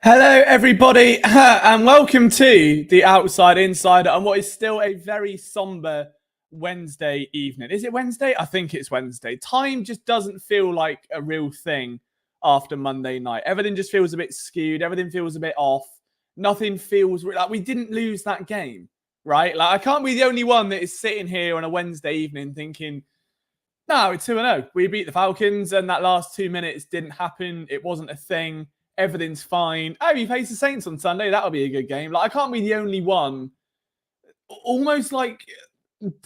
Hello, everybody, and welcome to the Outside Insider on what is still a very somber Wednesday evening. Is it Wednesday? I think it's Wednesday. Time just doesn't feel like a real thing after Monday night. Everything just feels a bit skewed. Everything feels a bit off. Nothing feels like we didn't lose that game, right? Like, I can't be the only one that is sitting here on a Wednesday evening thinking, no, it's 2-0. We beat the Falcons, and that last 2 minutes didn't happen. It wasn't a thing. Everything's fine. Oh, you face the Saints on Sunday. That'll be a good game. Like, I can't be the only one, almost like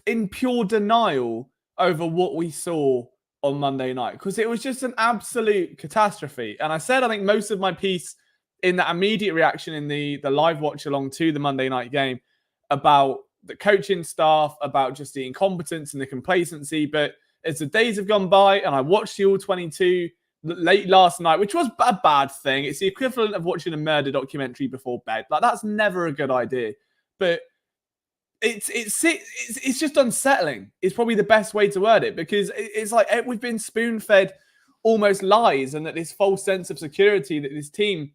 in pure denial over what we saw on Monday night, because it was just an absolute catastrophe. And I said, I think most of my piece in that immediate reaction in the live watch along to the Monday night game about the coaching staff, about just the incompetence and the complacency. But as the days have gone by and I watched the All-22 late last night, which was a bad thing. It's the equivalent of watching a murder documentary before bed. Like, that's never a good idea. But it's just unsettling. It's probably the best way to word it, because it's like we've been spoon-fed almost lies, and that this false sense of security that this team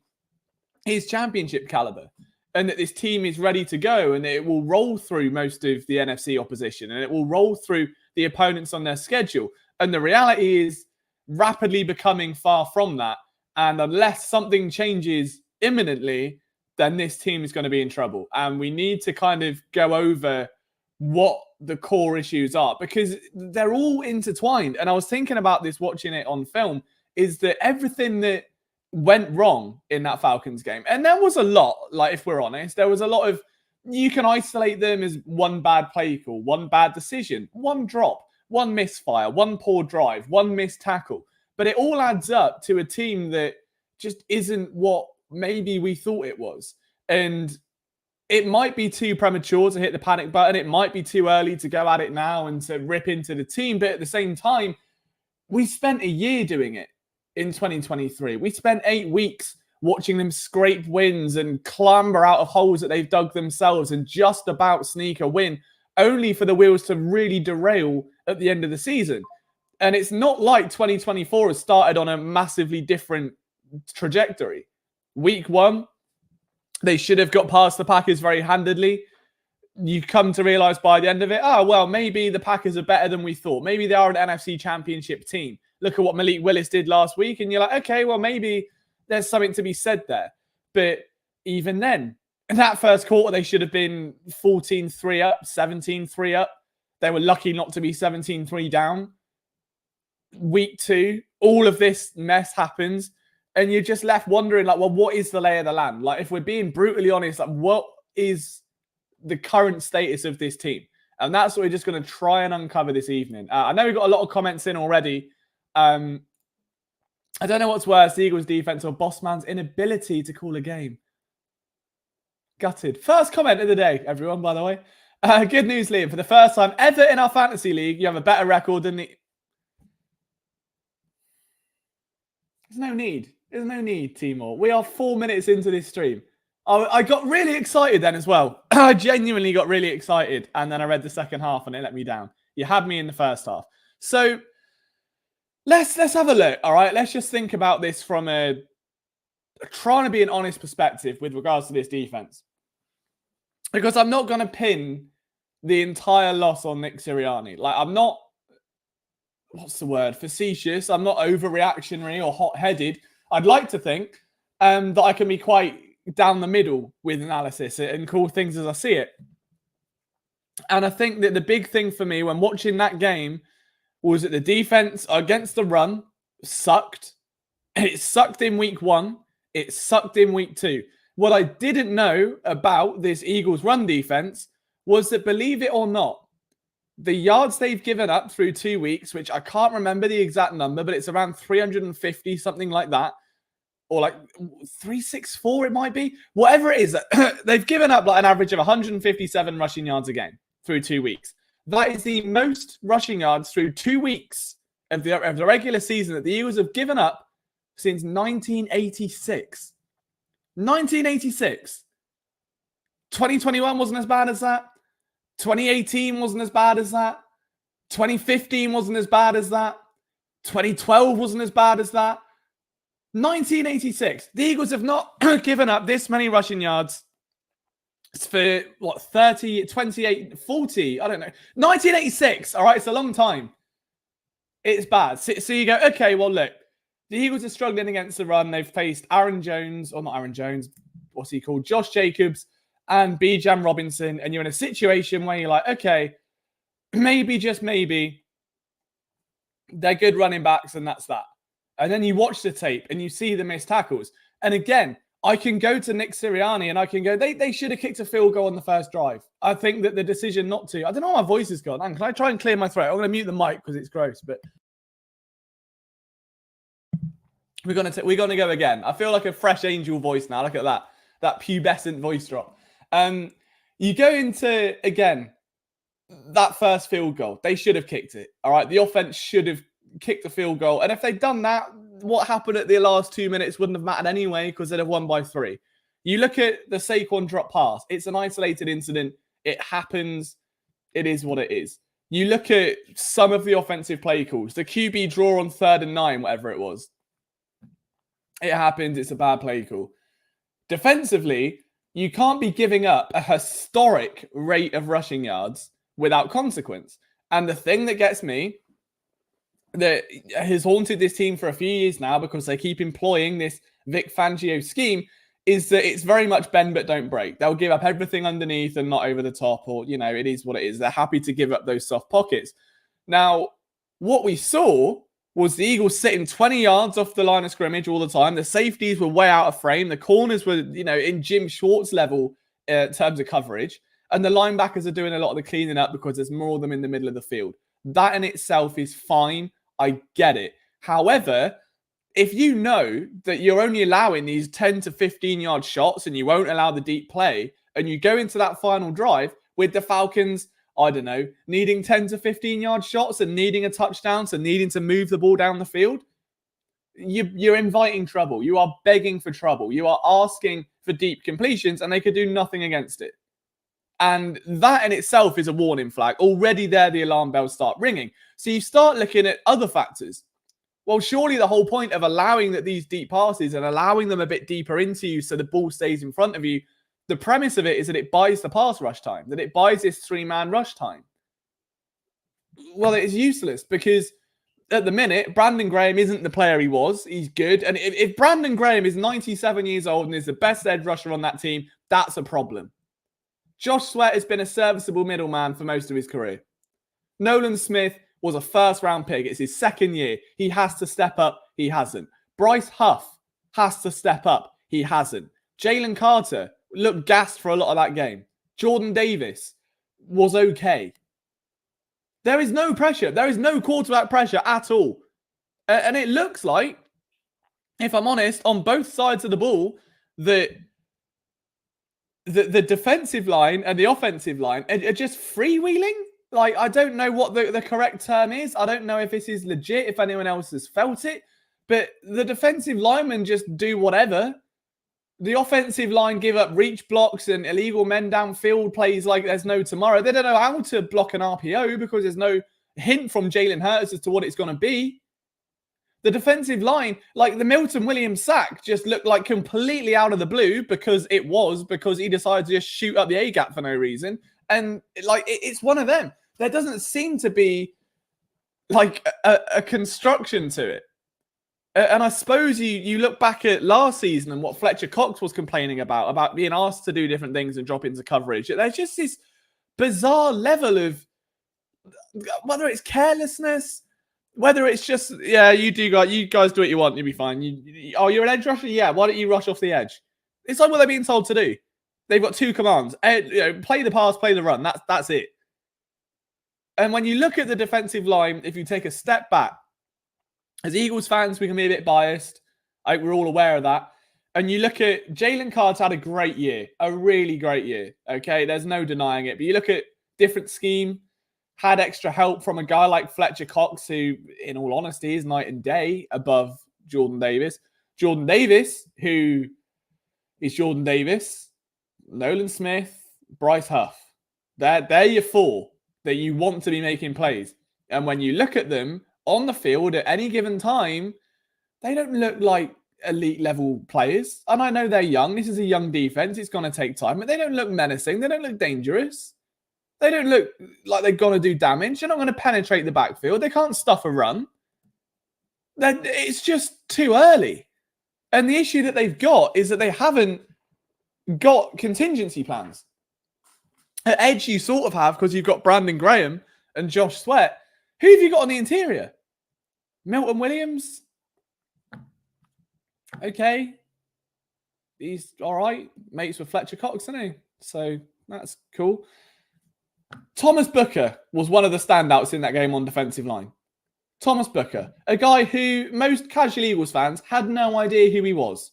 is championship caliber, and that this team is ready to go, and it will roll through most of the NFC opposition, and it will roll through the opponents on their schedule. And the reality is rapidly becoming far from that. And unless something changes imminently, then this team is going to be in trouble. And we need to kind of go over what the core issues are, because they're all intertwined. And I was thinking about this watching it on film, is that everything that went wrong in that Falcons game, and there was a lot, like, if we're honest, there was a lot of, you can isolate them as one bad play call, one bad decision, one drop, one misfire, one poor drive, one missed tackle. But it all adds up to a team that just isn't what maybe we thought it was. And it might be too premature to hit the panic button. It might be too early to go at it now and to rip into the team. But at the same time, we spent a year doing it in 2023. We spent 8 weeks watching them scrape wins and clamber out of holes that they've dug themselves and just about sneak a win, only for the wheels to really derail at the end of the season. And it's not like 2024 has started on a massively different trajectory. Week 1, they should have got past the Packers very handedly. You come to realize by the end of it, oh, well, maybe the Packers are better than we thought. Maybe they are an NFC championship team. Look at what Malik Willis did last week. And you're like, okay, well, maybe there's something to be said there. But even then, in that first quarter, they should have been 14-3 up, 17-3 up. They were lucky not to be 17-3 down. Week 2, all of this mess happens, and you're just left wondering, like, well, what is the lay of the land? Like, if we're being brutally honest, like, what is the current status of this team? And that's what we're just going to try and uncover this evening. I know we've got a lot of comments in already. I don't know what's worse, the Eagles' defense or Bossman's inability to call a game. Gutted. First comment of the day, everyone, by the way. Good news, Liam. For the first time ever in our fantasy league, you have a better record than the... There's no need. There's no need, Timor. We are 4 minutes into this stream. I got really excited then as well. I genuinely got really excited. And then I read the second half and it let me down. You had me in the first half. So let's have a look, all right? Let's just think about this from trying to be an honest perspective with regards to this defense. Because I'm not going to pin the entire loss on Nick Sirianni. Like, I'm not, what's the word, facetious. I'm not overreactionary or hot-headed. I'd like to think that I can be quite down the middle with analysis and call things as I see it. And I think that the big thing for me when watching that game was that the defense against the run sucked. It sucked in week 1. It sucked in week 2. What I didn't know about this Eagles run defense was that, believe it or not, the yards they've given up through 2 weeks, which I can't remember the exact number, but it's around 350, something like that. Or like 364, it might be. Whatever it is, they've given up like an average of 157 rushing yards a game through 2 weeks. That is the most rushing yards through 2 weeks of the regular season that the Eagles have given up since 1986. 1986. 2021 wasn't as bad as that. 2018 wasn't as bad as that. 2015 wasn't as bad as that. 2012 wasn't as bad as that. 1986. The Eagles have not given up this many rushing yards for, 30, 28, 40? I don't know. 1986. All right, it's a long time. It's bad. So you go, okay, well, look, the Eagles are struggling against the run. They've faced Aaron Jones, or not Aaron Jones, what's he called? Josh Jacobs and Bijan Robinson. And you're in a situation where you're like, okay, maybe, just maybe, they're good running backs and that's that. And then you watch the tape and you see the missed tackles. And again, I can go to Nick Sirianni and I can go, they should have kicked a field goal on the first drive. I think that the decision not to, I don't know how my voice has gone. Can I try and clear my throat? I'm going to mute the mic because it's gross, but we're going to go again. I feel like a fresh angel voice now. Look at that pubescent voice drop. You go into, again, that first field goal. They should have kicked it. All right. The offense should have kicked the field goal. And if they'd done that, what happened at the last 2 minutes wouldn't have mattered anyway because they'd have won by 3. You look at the Saquon drop pass. It's an isolated incident. It happens. It is what it is. You look at some of the offensive play calls. The QB draw on 3rd and 9, whatever it was. It happens. It's a bad play call. Defensively, you can't be giving up a historic rate of rushing yards without consequence. And the thing that gets me, that has haunted this team for a few years now because they keep employing this Vic Fangio scheme, is that it's very much bend but don't break. They'll give up everything underneath and not over the top, or, it is what it is. They're happy to give up those soft pockets. Now, what we saw was the Eagles sitting 20 yards off the line of scrimmage all the time. The safeties were way out of frame. The corners were, in Jim Schwartz level in terms of coverage. And the linebackers are doing a lot of the cleaning up because there's more of them in the middle of the field. That in itself is fine. I get it. However, if you know that you're only allowing these 10 to 15 yard shots and you won't allow the deep play, and you go into that final drive with the Falcons, I don't know, needing 10 to 15 yard shots and needing a touchdown, so needing to move the ball down the field, you're inviting trouble. You are begging for trouble. You are asking for deep completions, and they could do nothing against it. And that in itself is a warning flag. Already there, the alarm bells start ringing. So you start looking at other factors. Well, surely the whole point of allowing these deep passes and allowing them a bit deeper into you so the ball stays in front of you, the premise of it is that it buys the pass rush time, that it buys this 3-man rush time. Well, it is useless because at the minute, Brandon Graham isn't the player he was. He's good. And if Brandon Graham is 97 years old and is the best edge rusher on that team, that's a problem. Josh Sweat has been a serviceable middleman for most of his career. Nolan Smith was a first-round pick. It's his 2nd year. He has to step up. He hasn't. Bryce Huff has to step up. He hasn't. Jalen Carter looked gassed for a lot of that game. Jordan Davis was okay. There is no pressure. There is no quarterback pressure at all. And it looks like, if I'm honest, on both sides of the ball, that the defensive line and the offensive line are just freewheeling. Like, I don't know what the correct term is. I don't know if this is legit, if anyone else has felt it. But the defensive linemen just do whatever. The offensive line give up reach blocks and illegal men downfield plays like there's no tomorrow. They don't know how to block an RPO because there's no hint from Jalen Hurts as to what it's going to be. The defensive line, like the Milton Williams sack, just looked like completely out of the blue because he decided to just shoot up the A-gap for no reason. And it's one of them. There doesn't seem to be like a construction to it. And I suppose you look back at last season and what Fletcher Cox was complaining about being asked to do different things and drop into coverage. There's just this bizarre level of, whether it's carelessness, whether it's just, you guys do what you want, you'll be fine. You're an edge rusher? Yeah, why don't you rush off the edge? It's like what they're being told to do. They've got 2 commands. Play the pass, play the run. That's it. And when you look at the defensive line, if you take a step back, as Eagles fans, we can be a bit biased. We're all aware of that. And you look at Jalen Carter had a great year, a really great year. Okay, there's no denying it. But you look at different scheme, had extra help from a guy like Fletcher Cox, who, in all honesty, is night and day above Jordan Davis. Jordan Davis, who is Jordan Davis, Nolan Smith, Bryce Huff. They're your 4 that you want to be making plays. And when you look at them on the field at any given time, they don't look like elite level players. And I know they're young. This is a young defense. It's going to take time. But they don't look menacing. They don't look dangerous. They don't look like they're going to do damage. They're not going to penetrate the backfield. They can't stuff a run. It's just too early. And the issue that they've got is that they haven't got contingency plans. At edge, you sort of have because you've got Brandon Graham and Josh Sweat. Who have you got on the interior? Milton Williams? Okay. He's all right. Mates with Fletcher Cox, isn't he? So that's cool. Thomas Booker was one of the standouts in that game on defensive line. Thomas Booker, a guy who most casual Eagles fans had no idea who he was.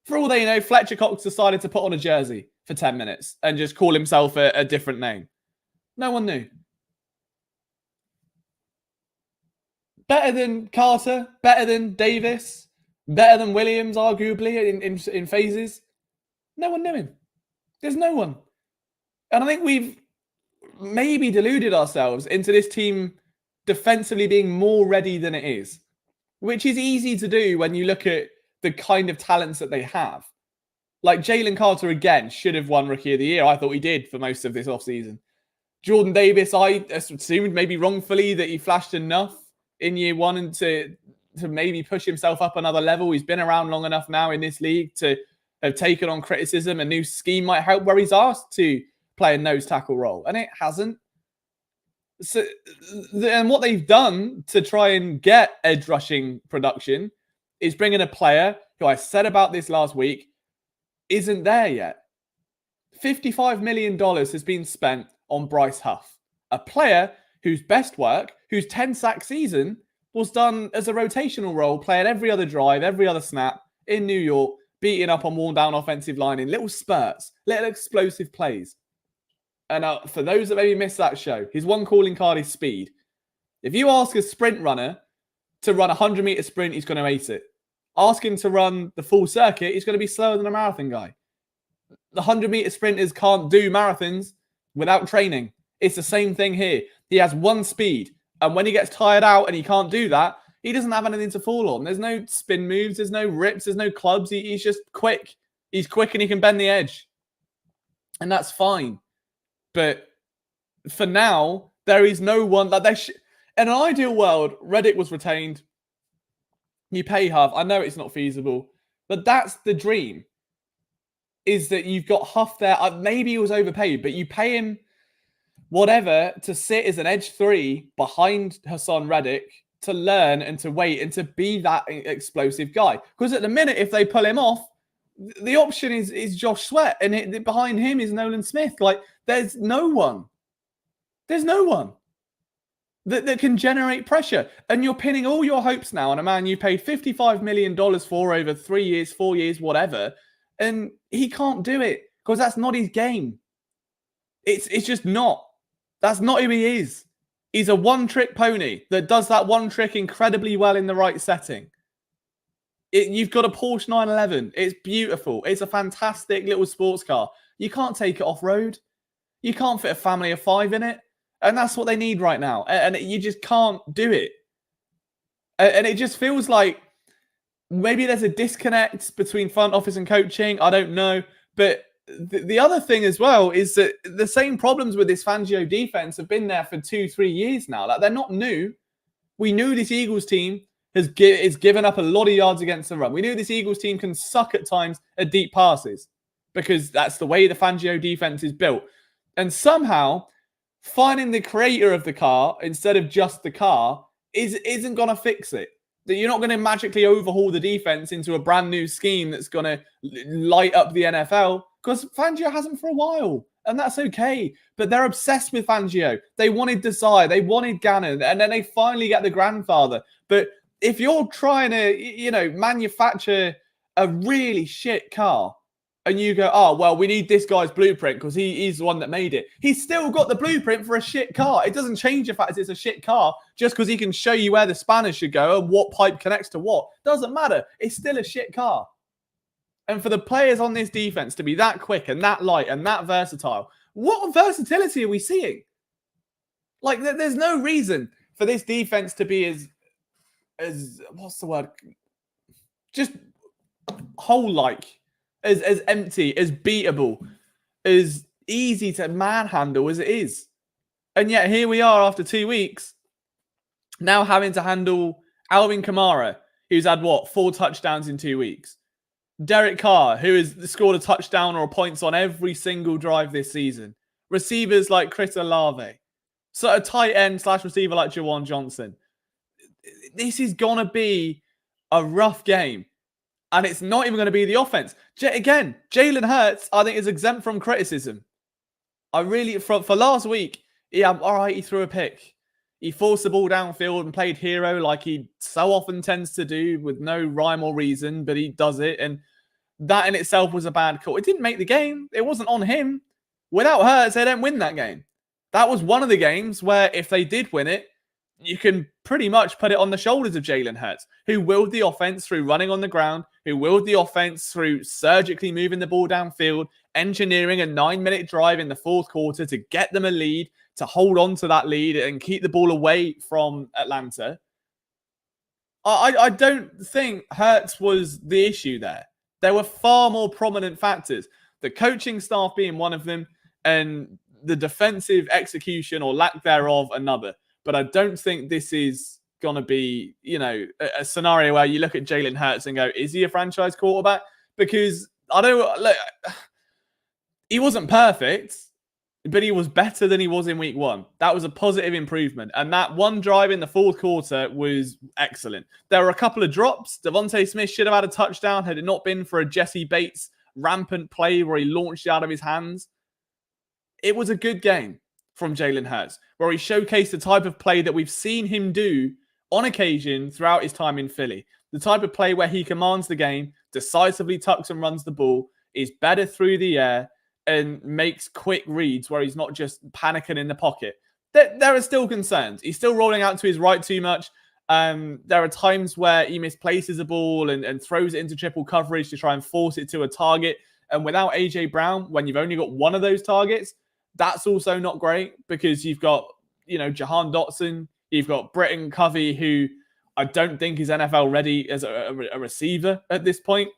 For all they know, Fletcher Cox decided to put on a jersey for 10 minutes and just call himself a different name. No one knew. Better than Carter, better than Davis, better than Williams, arguably, in phases. No one knew him. There's no one. And I think we've maybe deluded ourselves into this team defensively being more ready than it is, which is easy to do when you look at the kind of talents that they have. Like Jalen Carter, again, should have won Rookie of the Year. I thought he did for most of this offseason. Jordan Davis, I assumed maybe wrongfully that he flashed enough in year one and to maybe push himself up another level. He's been around long enough now in this league to have taken on criticism. A new scheme might help where he's asked to play a nose tackle role, and it hasn't. So, and what they've done to try and get edge rushing production is bring in a player who I said about this last week isn't there yet. $55 million has been spent on Bryce Huff, a player whose best work, whose 10-sack season was done as a rotational role, playing every other drive, every other snap in New York, beating up on worn-down offensive line in little spurts, little explosive plays. And for those that maybe missed that show, his one calling card is speed. If you ask a sprint runner to run a 100-meter sprint, he's going to ace it. Ask him to run the full circuit, he's going to be slower than a marathon guy. The 100-meter sprinters can't do marathons without training. It's the same thing here. He has one speed. And when he gets tired out and he can't do that, he doesn't have anything to fall on. There's no spin moves. There's no rips. There's no clubs. He's just quick. He's quick and he can bend the edge. And that's fine. But for now, there is no one that in an ideal world, Reddick was retained. You pay Huff. I know it's not feasible, but that's the dream. Is that you've got Huff there. Maybe he was overpaid, but you pay him whatever to sit as an edge 3 behind Hassan Reddick to learn and to wait and to be that explosive guy. Because at the minute, if they pull him off, the option is Josh Sweat, and behind him is Nolan Smith. Like, there's no one. There's no one that can generate pressure. And you're pinning all your hopes now on a man you paid $55 million for over 3 years, 4 years, whatever. And he can't do it because that's not his game. It's just not. That's not who he is. He's a one-trick pony that does that one trick incredibly well in the right setting. You've got a Porsche 911. It's beautiful. It's a fantastic little sports car. You can't take it off-road. You can't fit a family of 5 in it. And that's what they need right now. And you just can't do it. And it just feels like maybe there's a disconnect between front office and coaching. I don't know. But the other thing as well is that the same problems with this Fangio defense have been there for 2-3 years now. Like, they're not new. We knew this Eagles team is given up a lot of yards against the run. We knew this Eagles team can suck at times at deep passes because that's the way the Fangio defense is built. And somehow finding the creator of the car instead of just the car isn't going to fix it. That you're not going to magically overhaul the defense into a brand new scheme that's going to light up the NFL because Fangio hasn't for a while. And that's okay. But they're obsessed with Fangio. They wanted Desai. They wanted Gannon. And then they finally get the grandfather. But if you're trying to, manufacture a really shit car and you go, oh, well, we need this guy's blueprint because he's the one that made it. He's still got the blueprint for a shit car. It doesn't change the fact it's a shit car just because he can show you where the spanners should go and what pipe connects to what. Doesn't matter. It's still a shit car. And for the players on this defense to be that quick and that light and that versatile, what versatility are we seeing? Like, there's no reason for this defense to be as what's the word? Just hole-like, as empty, as beatable, as easy to manhandle as it is. And yet here we are after 2 weeks, now having to handle Alvin Kamara, who's had, 4 touchdowns in 2 weeks. Derek Carr, who has scored a touchdown or points on every single drive this season. Receivers like Chris Olave. So a tight end / receiver like Jawan Johnson. This is going to be a rough game. And it's not even going to be the offense. Again, Jalen Hurts, I think, is exempt from criticism. I really, for last week, all right, he threw a pick. He forced the ball downfield and played hero like he so often tends to do with no rhyme or reason, but he does it. And that in itself was a bad call. It didn't make the game. It wasn't on him. Without Hurts, they don't win that game. That was one of the games where if they did win it, you can pretty much put it on the shoulders of Jalen Hurts, who willed the offense through running on the ground, who willed the offense through surgically moving the ball downfield, engineering a 9-minute drive in the fourth quarter to get them a lead, to hold on to that lead and keep the ball away from Atlanta. I don't think Hurts was the issue there. There were far more prominent factors. The coaching staff being one of them, and the defensive execution or lack thereof another. But I don't think this is going to be, a scenario where you look at Jalen Hurts and go, is he a franchise quarterback? Because he wasn't perfect, but he was better than he was in week 1. That was a positive improvement. And that one drive in the fourth quarter was excellent. There were a couple of drops. Devontae Smith should have had a touchdown had it not been for a Jesse Bates rampant play where he launched it out of his hands. It was a good game from Jalen Hurts, where he showcased the type of play that we've seen him do on occasion throughout his time in Philly. The type of play where he commands the game, decisively tucks and runs the ball, is better through the air, and makes quick reads where he's not just panicking in the pocket. There are still concerns. He's still rolling out to his right too much. There are times where he misplaces a ball and throws it into triple coverage to try and force it to a target. And without A.J. Brown, when you've only got one of those targets, that's also not great because you've got, Jahan Dotson, you've got Britton Covey, who I don't think is NFL ready as a receiver at this point.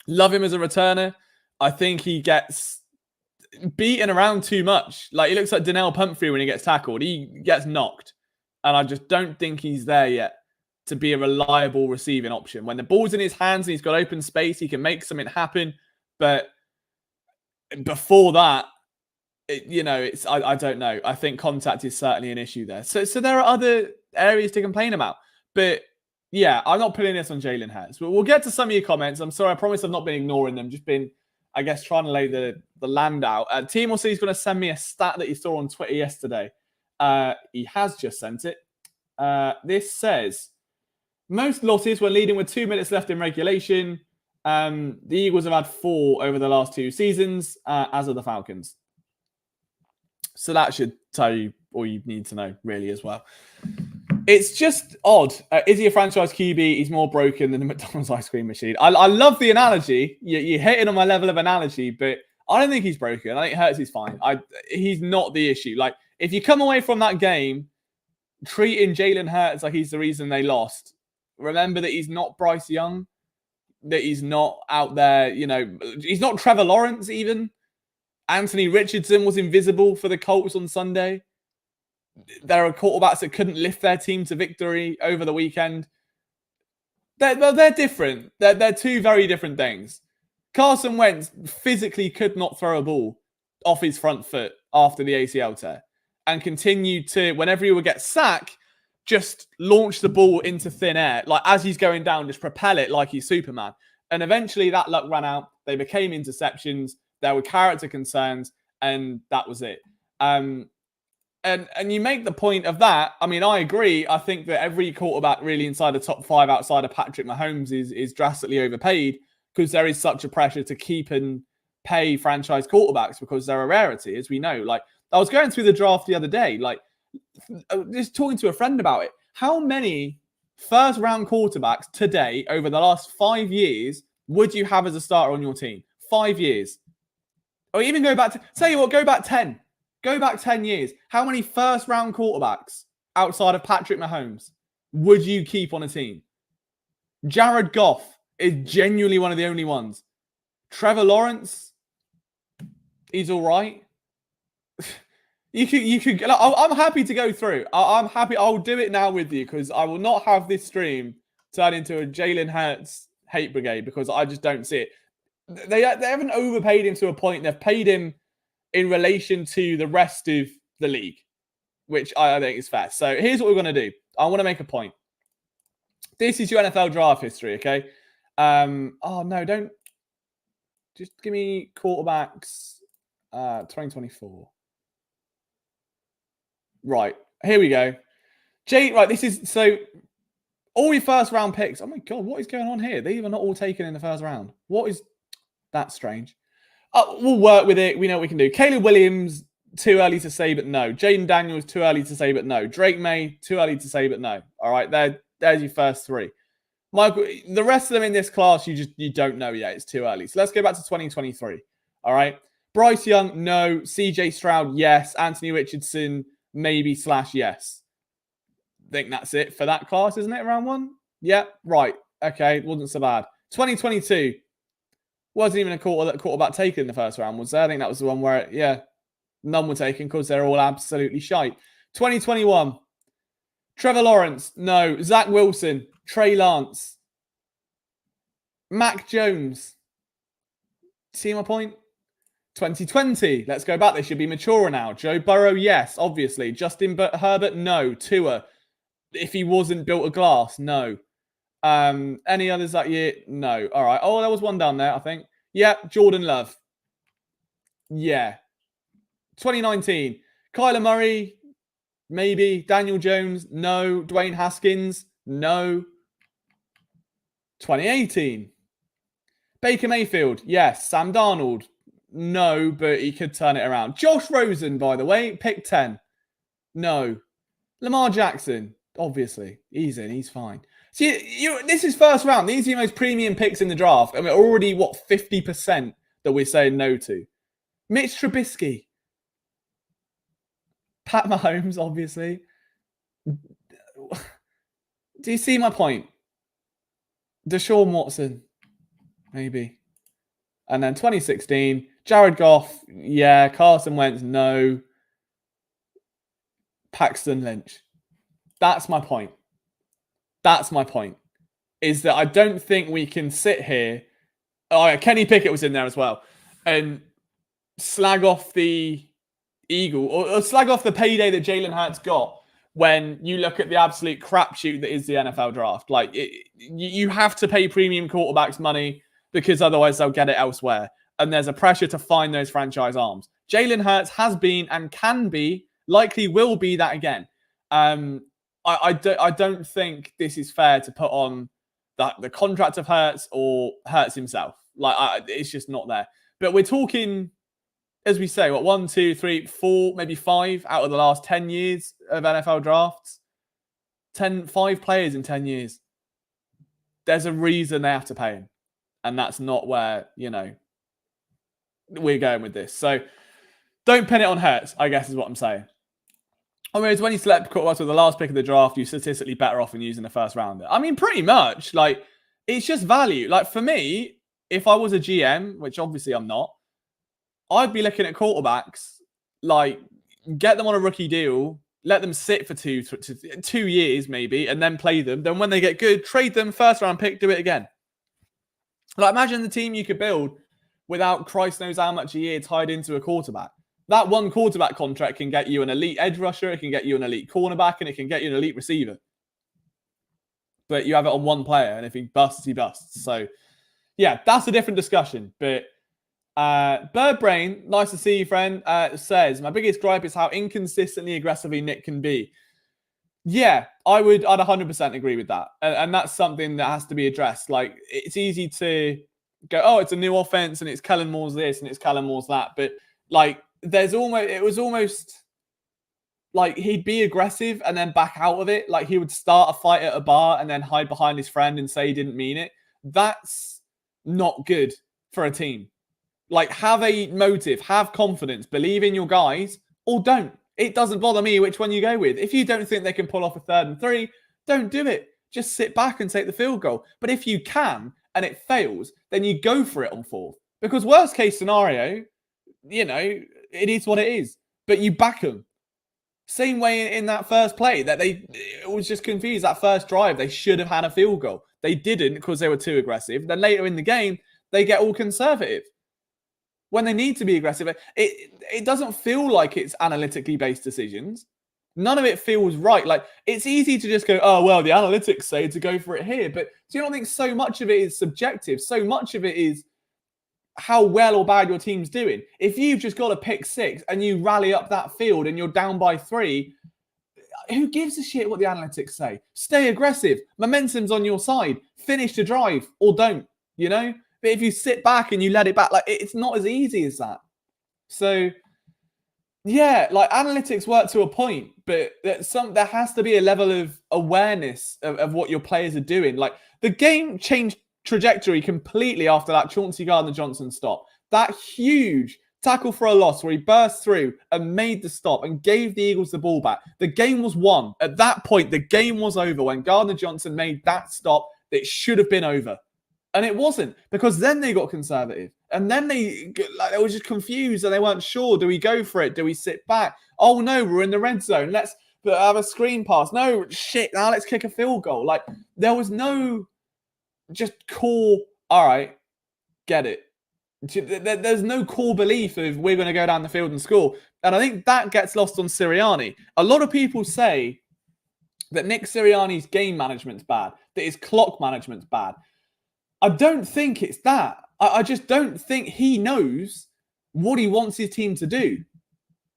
Love him as a returner. I think he gets beaten around too much. Like, he looks like Donnell Pumphrey when he gets tackled. He gets knocked. And I just don't think he's there yet to be a reliable receiving option. When the ball's in his hands and he's got open space, he can make something happen. But before that, I don't know. I think contact is certainly an issue there. So there are other areas to complain about. But yeah, I'm not putting this on Jalen Hurts. But we'll get to some of your comments. I'm sorry, I promise I've not been ignoring them. Just been, I guess, trying to lay the land out. Timo C is going to send me a stat that he saw on Twitter yesterday. He has just sent it. This says, most losses were leading with 2 minutes left in regulation. The Eagles have had 4 over the last 2 seasons, as of the Falcons. So that should tell you all you need to know, really, as well. It's just odd. Is he a franchise QB? He's more broken than the McDonald's ice cream machine. I love the analogy. You're hitting on my level of analogy, but I don't think he's broken. I think Hurts is fine. He's not the issue. Like, if you come away from that game treating Jalen Hurts like he's the reason they lost, remember that he's not Bryce Young, that he's not out there, he's not Trevor Lawrence even. Anthony Richardson was invisible for the Colts on Sunday. There are quarterbacks that couldn't lift their team to victory over the weekend. They're different. They're 2 very different things. Carson Wentz physically could not throw a ball off his front foot after the ACL tear and continued to, whenever he would get sacked, just launch the ball into thin air. Like, as he's going down, just propel it like he's Superman. And eventually that luck ran out. They became interceptions. There were character concerns, and that was it. And you make the point of that. I mean, I agree. I think that every quarterback really inside the top 5 outside of Patrick Mahomes is drastically overpaid because there is such a pressure to keep and pay franchise quarterbacks because they're a rarity, as we know. Like, I was going through the draft the other day, like, just talking to a friend about it. How many first-round quarterbacks today over the last 5 years would you have as a starter on your team? 5 years. Or even go back to, tell you what, go back 10. Go back 10 years. How many first-round quarterbacks outside of Patrick Mahomes would you keep on a team? Jared Goff, is genuinely one of the only ones. Trevor Lawrence, he's all right. You could. I'm happy to go through. I'm happy. I'll do it now with you because I will not have this stream turn into a Jalen Hurts hate brigade because I just don't see it. They haven't overpaid him to a point. They've paid him in relation to the rest of the league, which I think is fair. So here's what we're going to do. I want to make a point. This is your NFL draft history, okay? Oh, no, don't. Just give me quarterbacks 2024. Right, here we go. Right, this is, so all your first round picks. Oh my God, what is going on here? They are not all taken in the first round. What is, that's strange. We'll work with it. We know what we can do. Caleb Williams, too early to say, but no. Jaden Daniels, too early to say, but no. Drake May, too early to say, but no. All right, there's your first three. Michael, the rest of them in this class, you don't know yet. It's too early. So let's go back to 2023. All right. Bryce Young, no. CJ Stroud, yes. Anthony Richardson, maybe / yes. I think that's it for that class, isn't it? Round one? Yeah, right. Okay, wasn't so bad. 2022. Wasn't even a quarterback taken in the first round, was there? I think that was the one where, none were taken because they're all absolutely shite. 2021. Trevor Lawrence, no. Zach Wilson, Trey Lance. Mac Jones. See my point? 2020. Let's go back. They should be mature now. Joe Burrow, yes, obviously. Justin Herbert, no. Tua, if he wasn't built of glass, no. Any others that year? No. All right. Oh, there was one down there, I think. Yeah, Jordan Love. Yeah. 2019. Kyler Murray, maybe. Daniel Jones, no. Dwayne Haskins, no. 2018. Baker Mayfield, yes. Sam Darnold, no, but he could turn it around. Josh Rosen, by the way, pick 10. No. Lamar Jackson, obviously. He's in. He's fine. See, this is first round. These are your most premium picks in the draft. And we're already, 50% that we're saying no to. Mitch Trubisky. Pat Mahomes, obviously. Do you see my point? Deshaun Watson, maybe. And then 2016, Jared Goff, yeah. Carson Wentz, no. Paxton Lynch. That's my point. That's my point. Is that I don't think we can sit here. Oh, yeah, Kenny Pickett was in there as well. And slag off the Eagle or slag off the payday that Jalen Hurts got when you look at the absolute crapshoot that is the NFL draft. Like, you have to pay premium quarterbacks money because otherwise they'll get it elsewhere. And there's a pressure to find those franchise arms. Jalen Hurts has been and can be, likely will be that again. I don't think this is fair to put on the contract of Hurts or Hurts himself. It's just not there. But we're talking, as we say, 1, 2, 3, 4, maybe 5 out of the last 10 years of NFL drafts. 5 players in 10 years. There's a reason they have to pay him. And that's not where, we're going with this. So don't pin it on Hurts, I guess is what I'm saying. I mean, when you select quarterbacks with the last pick of the draft, you're statistically better off in using the first rounder. I mean, pretty much. It's just value. For me, if I was a GM, which obviously I'm not, I'd be looking at quarterbacks, get them on a rookie deal, let them sit for 2 years maybe, and then play them. Then when they get good, trade them, first round pick, do it again. Imagine the team you could build without Christ knows how much a year tied into a quarterback. That one quarterback contract can get you an elite edge rusher, it can get you an elite cornerback, and it can get you an elite receiver. But you have it on one player, and if he busts, he busts. So, yeah, that's a different discussion. But Bird Brain, nice to see you, friend, says, my biggest gripe is how inconsistently aggressively Nick can be. Yeah, I'd 100% agree with that. And that's something that has to be addressed. It's easy to go, oh, it's a new offense, and it's Kellen Moore's this, and it's Kellen Moore's that. But, it was almost like he'd be aggressive and then back out of it. He would start a fight at a bar and then hide behind his friend and say he didn't mean it. That's not good for a team. Have a motive, have confidence, believe in your guys, or don't. It doesn't bother me which one you go with. If you don't think they can pull off a 3rd and 3, don't do it. Just sit back and take the field goal. But if you can, and it fails, then you go for it on fourth. Because worst case scenario, it is what it is. But you back them. Same way in that first play that it was just confused. That first drive, they should have had a field goal. They didn't because they were too aggressive. Then later in the game, they get all conservative when they need to be aggressive. It doesn't feel like it's analytically based decisions. None of it feels right. Like, it's easy to just go, oh, well, the analytics say to go for it here. But do you not think so much of it is subjective? So much of it is how well or bad your team's doing. If you've just got a pick six and you rally up that field and you're down by 3, who gives a shit what the analytics say? Stay aggressive. Momentum's on your side. Finish the drive or don't, But if you sit back and you let it back, like, it's not as easy as that. So, yeah, like, analytics work to a point, but there has to be a level of awareness of what your players are doing. Like, the game changed trajectory completely after that Chauncey Gardner-Johnson stop. That huge tackle for a loss where he burst through and made the stop and gave the Eagles the ball back. The game was won. At that point, the game was over when Gardner-Johnson made that stop that should have been over. And it wasn't, because then they got conservative. And then they were just confused and they weren't sure. Do we go for it? Do we sit back? Oh, no, we're in the red zone. Let's have a screen pass. No, shit, now let's kick a field goal. Like, there was no just core, all right, get it. There's no core belief of we're going to go down the field and score. And I think that gets lost on Sirianni. A lot of people say that Nick Sirianni's game management's bad, that his clock management's bad. I don't think it's that. I just don't think he knows what he wants his team to do.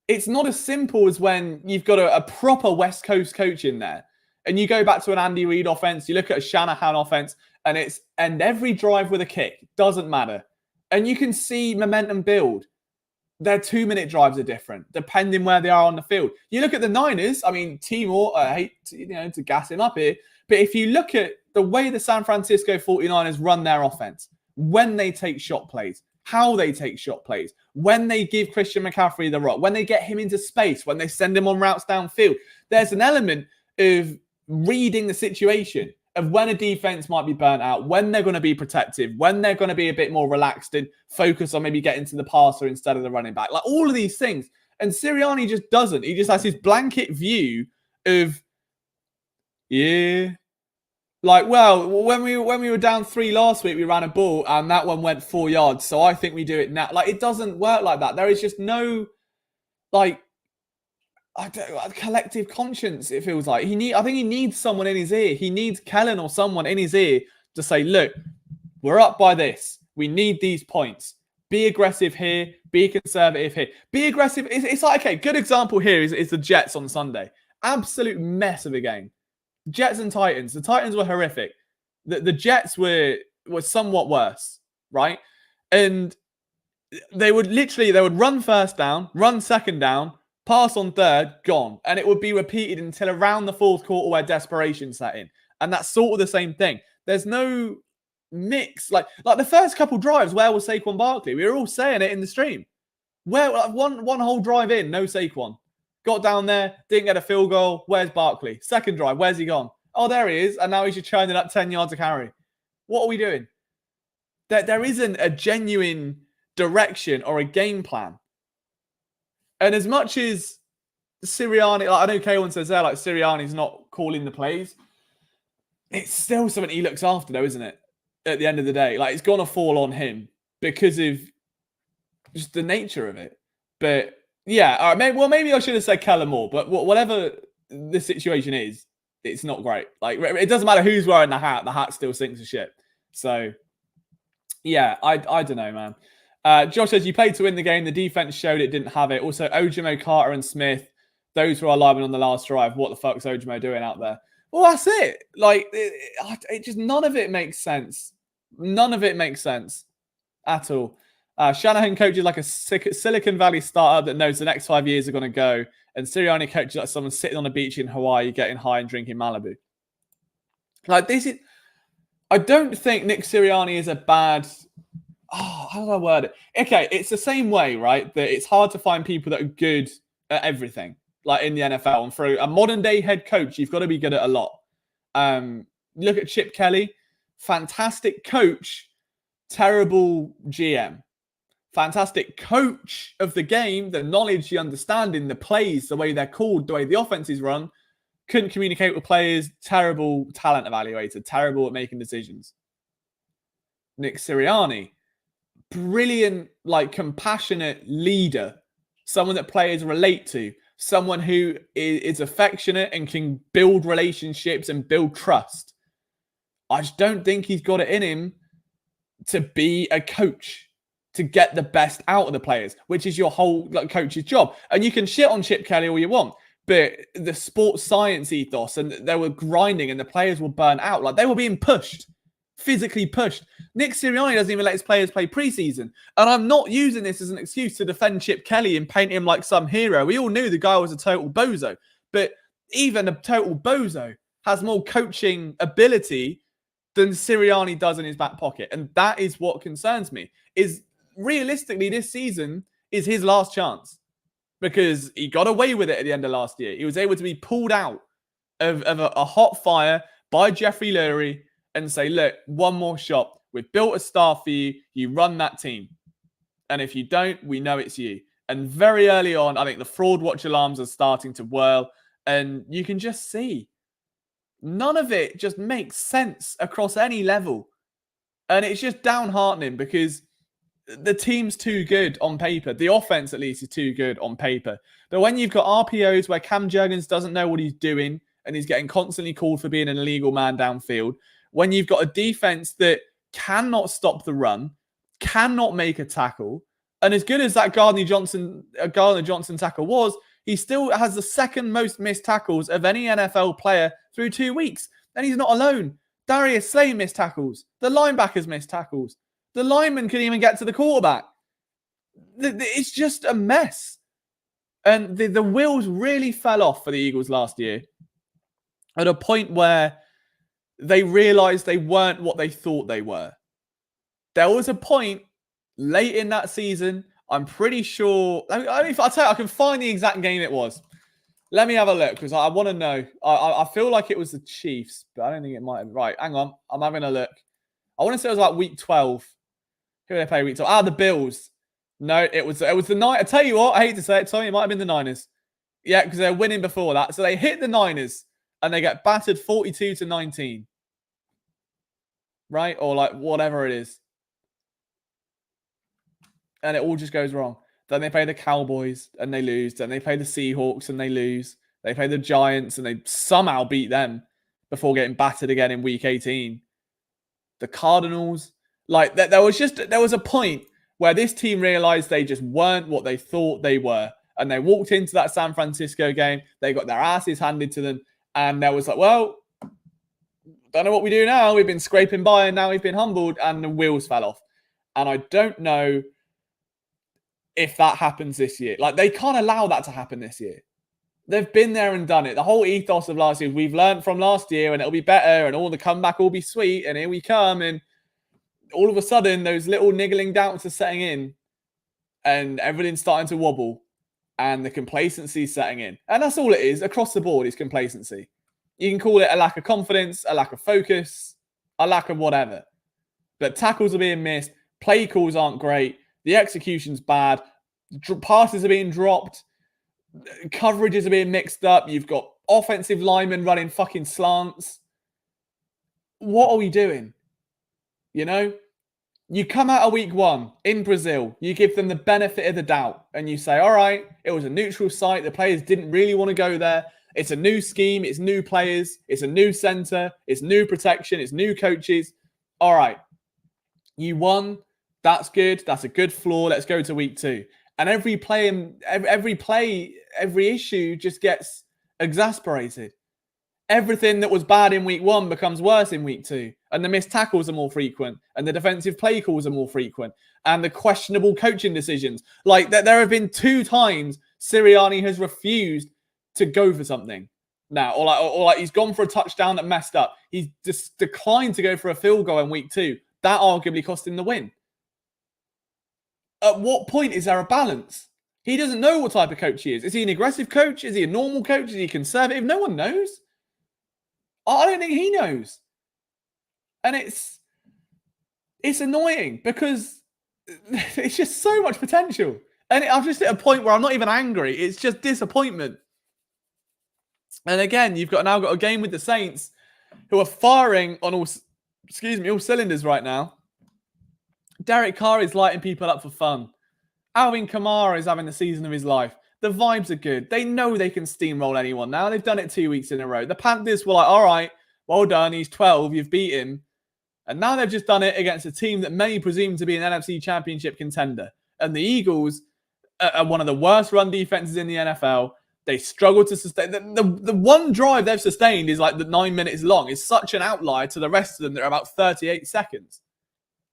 It's not as simple as when you've got a proper West Coast coach in there and you go back to an Andy Reid offense, you look at a Shanahan offense, and it's end every drive with a kick. Doesn't matter. And you can see momentum build. Their 2-minute drives are different, depending where they are on the field. You look at the Niners, I mean, Timor, I hate to gas him up here, but if you look at the way the San Francisco 49ers run their offense, when they take shot plays, how they take shot plays, when they give Christian McCaffrey the rock, when they get him into space, when they send him on routes downfield, there's an element of reading the situation, of when a defense might be burnt out, when they're going to be protective, when they're going to be a bit more relaxed and focus on maybe getting to the passer instead of the running back. Like, all of these things. And Sirianni just doesn't. He just has his blanket view of, yeah. Like, well, when we were down 3 last week, we ran a ball and that one went 4 yards. So I think we do it now. Like, it doesn't work like that. There is just no, like, collective conscience, it feels like. I think he needs someone in his ear. He needs Kellen or someone in his ear to say, look, we're up by this. We need these points. Be aggressive here. Be conservative here. Be aggressive. It's like, okay, good example here is the Jets on Sunday. Absolute mess of a game. Jets and Titans. The Titans were horrific. The Jets were somewhat worse, right? And they would run first down, run second down, pass on third, gone. And it would be repeated until around the fourth quarter where desperation set in. And that's sort of the same thing. There's no mix. Like the first couple drives, where was Saquon Barkley? We were all saying it in the stream. Where one whole drive in, no Saquon. Got down there, didn't get a field goal. Where's Barkley? Second drive, where's he gone? Oh, there he is. And now he's just churning up 10 yards of carry. What are we doing? There isn't a genuine direction or a game plan. And as much as Sirianni, I know K1 says there, like, Sirianni's not calling the plays, it's still something he looks after, though, isn't it? At the end of the day, like, it's going to fall on him because of just the nature of it. But yeah, all right, maybe I should have said Kellen Moore, but whatever the situation is, it's not great. Like, it doesn't matter who's wearing the hat still sinks a shit. So yeah, I don't know, man. Josh says, you played to win the game. The defense showed it didn't have it. Also, Ojimo, Carter, and Smith, those were our linemen on the last drive. What the fuck's Ojimo doing out there? Well, that's it. Like, it just, none of it makes sense. None of it makes sense at all. Shanahan coaches like a Silicon Valley startup that knows the next 5 years are going to go. And Sirianni coaches like someone sitting on a beach in Hawaii, getting high and drinking Malibu. Like, this is... I don't think Nick Sirianni is a bad... how do I word it? Okay, it's the same way, right? That it's hard to find people that are good at everything, like in the NFL. And for a modern day head coach, you've got to be good at a lot. Look at Chip Kelly. Fantastic coach, terrible GM. Fantastic coach of the game, the knowledge, the understanding, the plays, the way they're called, the way the offense is run. Couldn't communicate with players. Terrible talent evaluator. Terrible at making decisions. Nick Sirianni, brilliant, like compassionate leader. Someone that players relate to. Someone who is affectionate and can build relationships and build trust. I just don't think he's got it in him to be a coach, to get the best out of the players, which is your whole coach's job. And you can shit on Chip Kelly all you want, but the sports science ethos, and they were grinding and the players were burnt out. Like, they were being pushed, physically pushed. Nick Sirianni doesn't even let his players play preseason. And I'm not using this as an excuse to defend Chip Kelly and paint him like some hero. We all knew the guy was a total bozo, but even a total bozo has more coaching ability than Sirianni does in his back pocket. And that is what concerns me, is realistically this season is his last chance, because he got away with it at the end of last year. He was able to be pulled out of a hot fire by Jeffrey Lurie and say, look, one more shot. We've built a star for you. You run that team. And if you don't, we know it's you. And very early on, I think the fraud watch alarms are starting to whirl. And you can just see none of it just makes sense across any level. And it's just downheartening because the team's too good on paper. The offense, at least, is too good on paper. But when you've got RPOs where Cam Jenkins doesn't know what he's doing and he's getting constantly called for being an illegal man downfield, when you've got a defense that cannot stop the run, cannot make a tackle, and as good as that Gardner Johnson tackle was, he still has the second most missed tackles of any NFL player through 2 weeks. And he's not alone. Darius Slay missed tackles. The linebackers missed tackles. The lineman couldn't even get to the quarterback. It's just a mess. And the wheels really fell off for the Eagles last year at a point where they realized they weren't what they thought they were. There was a point late in that season, I'm pretty sure. I'll tell you, I can find the exact game it was. Let me have a look because I want to know. I feel like it was the Chiefs, but I don't think it might have. Right, hang on. I'm having a look. I want to say it was like week 12. Who did they play week 12? The Bills. No, it was the Niners. I tell you what, I hate to say it, Tony, it might have been the Niners. Yeah, because they're winning before that. So they hit the Niners and they get battered 42-19. Right? Or like whatever it is. And it all just goes wrong. Then they play the Cowboys and they lose. Then they play the Seahawks and they lose. They play the Giants and they somehow beat them before getting battered again in week 18. The Cardinals. Like, there was a point where this team realized they just weren't what they thought they were. And they walked into that San Francisco game. They got their asses handed to them. And there was like, well, don't know what we do now. We've been scraping by and now we've been humbled and the wheels fell off. And I don't know if that happens this year. Like, they can't allow that to happen this year. They've been there and done it. The whole ethos of last year, we've learned from last year and it'll be better and all the comeback will be sweet and here we come. And all of a sudden, those little niggling doubts are setting in and everything's starting to wobble and the complacency is setting in. And that's all it is. Across the board is complacency. You can call it a lack of confidence, a lack of focus, a lack of whatever. But tackles are being missed. Play calls aren't great. The execution's bad. Passes are being dropped. Coverages are being mixed up. You've got offensive linemen running fucking slants. What are we doing? You know? You come out of week 1 in Brazil. You give them the benefit of the doubt. And you say, all right, it was a neutral site. The players didn't really want to go there. It's a new scheme. It's new players. It's a new center. It's new protection. It's new coaches. All right. You won. That's good. That's a good floor. Let's go to week 2. And every issue just gets exasperated. Everything that was bad in week 1 becomes worse in week 2. And the missed tackles are more frequent. And the defensive play calls are more frequent. And the questionable coaching decisions. Like, there have been 2 times Sirianni has refused to go for something now. Or like he's gone for a touchdown that messed up. He's just declined to go for a field goal in week 2. That arguably cost him the win. At what point is there a balance? He doesn't know what type of coach he is. Is he an aggressive coach? Is he a normal coach? Is he conservative? No one knows. I don't think he knows. And it's annoying because it's just so much potential. And I'm just at a point where I'm not even angry. It's just disappointment. And again, you've now got a game with the Saints who are firing on all cylinders right now. Derek Carr is lighting people up for fun. Alvin Kamara is having the season of his life. The vibes are good. They know they can steamroll anyone now. They've done it 2 weeks in a row. The Panthers were like, all right, well done. He's 12. You've beat him. And now they've just done it against a team that many presume to be an NFC championship contender. And the Eagles are one of the worst run defenses in the NFL. They struggle to sustain. The one drive they've sustained is like the 9 minutes long. It's such an outlier to the rest of them that are about 38 seconds.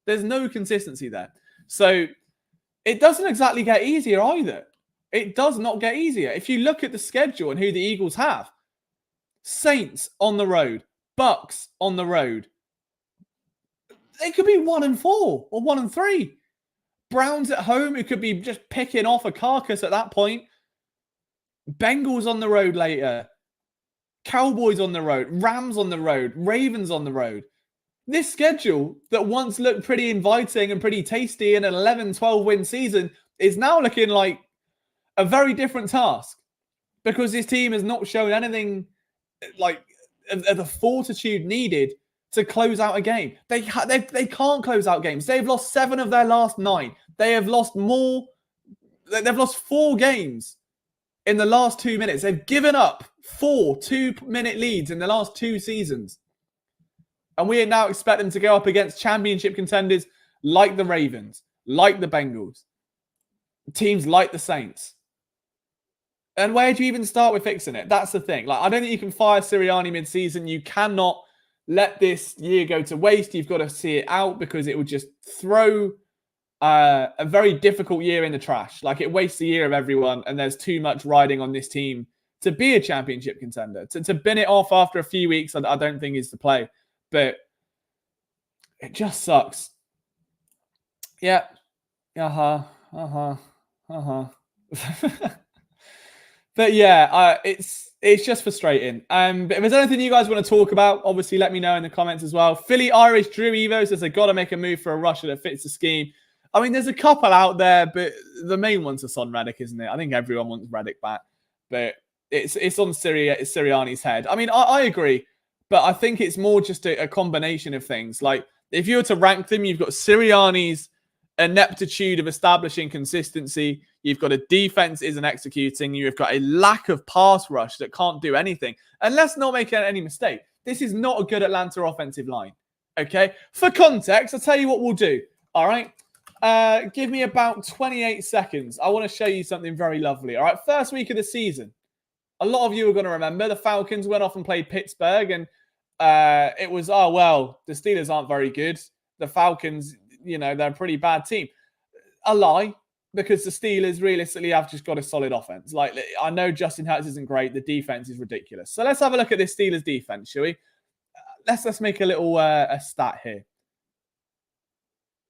There's no consistency there. So it doesn't exactly get easier either. It does not get easier. If you look at the schedule and who the Eagles have, Saints on the road, Bucks on the road. They could be 1-4 or 1-3. Browns at home, who could be just picking off a carcass at that point. Bengals on the road later. Cowboys on the road. Rams on the road. Ravens on the road. This schedule that once looked pretty inviting and pretty tasty in an 11-12 win season is now looking like a very different task because this team has not shown anything like the fortitude needed to close out a game. They can't close out games. They've lost 7 of their last 9. They have lost more. They've lost 4 games in the last 2 minutes. They've given up 4 2-minute leads in the last 2 seasons. And we now expect them to go up against championship contenders like the Ravens, like the Bengals, teams like the Saints. And where do you even start with fixing it? That's the thing. Like, I don't think you can fire Sirianni mid-season. You cannot let this year go to waste. You've got to see it out because it would just throw a very difficult year in the trash. Like, it wastes the year of everyone, and there's too much riding on this team to be a championship contender. To bin it off after a few weeks, I don't think is the play. But it just sucks. Yeah. But yeah, it's just frustrating. But if there's anything you guys want to talk about, obviously let me know in the comments as well. Philly Irish Drew Evo says they've got to make a move for a rusher that fits the scheme. I mean, there's a couple out there, but the main one's Hassan Reddick, isn't it? I think everyone wants Reddick back, but it's on Sirianni's head. I mean, I agree, but I think it's more just a combination of things. Like, if you were to rank them, you've got Sirianni's ineptitude of establishing consistency. You've got a defense isn't executing. You've got a lack of pass rush that can't do anything. And let's not make any mistake. This is not a good Atlanta offensive line. Okay? For context, I'll tell you what we'll do. All right? Give me about 28 seconds. I want to show you something very lovely. All right? First week of the season. A lot of you are going to remember the Falcons went off and played Pittsburgh. And it was, oh, well, the Steelers aren't very good. The Falcons, you know, they're a pretty bad team. A lie. Because the Steelers realistically have just got a solid offense. Like, I know Justin Hurts isn't great. The defense is ridiculous. So let's have a look at this Steelers defense, shall we? Let's make a little a stat here.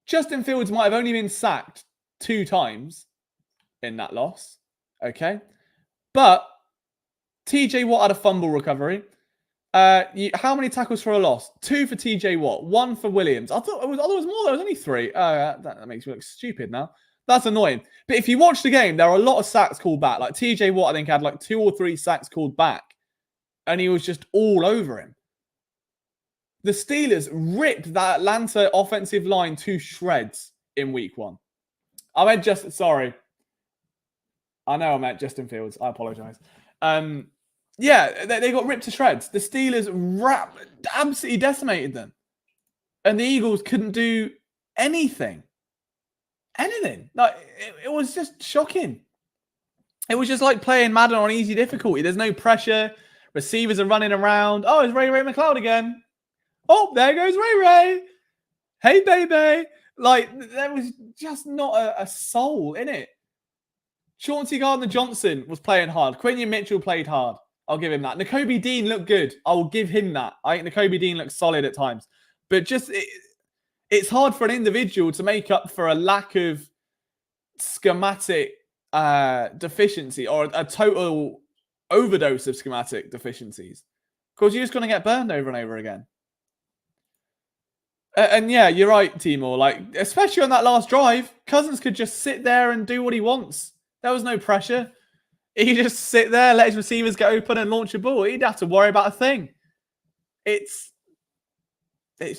Justin Fields might have only been sacked 2 times in that loss. Okay. But TJ Watt had a fumble recovery. How many tackles for a loss? 2 for TJ Watt. 1 for Williams. I thought there was more. There was only 3. That makes me look stupid now. That's annoying. But if you watch the game, there are a lot of sacks called back. Like TJ Watt, I think, had like 2 or 3 sacks called back. And he was just all over him. The Steelers ripped that Atlanta offensive line to shreds in week 1. I meant Justin Fields. I apologize. Yeah, they got ripped to shreds. The Steelers absolutely decimated them. And the Eagles couldn't do anything. Like, it was just shocking. It was just like playing Madden on easy difficulty. There's no pressure. Receivers are running around. Oh, it's Ray McLeod again. Oh, there goes Ray. Hey, baby. Like, there was just not a soul in it. Chauncey Gardner-Johnson was playing hard. Quinion Mitchell played hard. I'll give him that. Nakobe Dean looked good. I will give him that. I think Nakobe Dean looks solid at times. But just... It's hard for an individual to make up for a lack of schematic deficiency or a total overdose of schematic deficiencies because you're just going to get burned over and over again. And yeah, you're right, Timor. Like, especially on that last drive, Cousins could just sit there and do what he wants. There was no pressure. He could just sit there, let his receivers get open and launch a ball. He'd have to worry about a thing. It's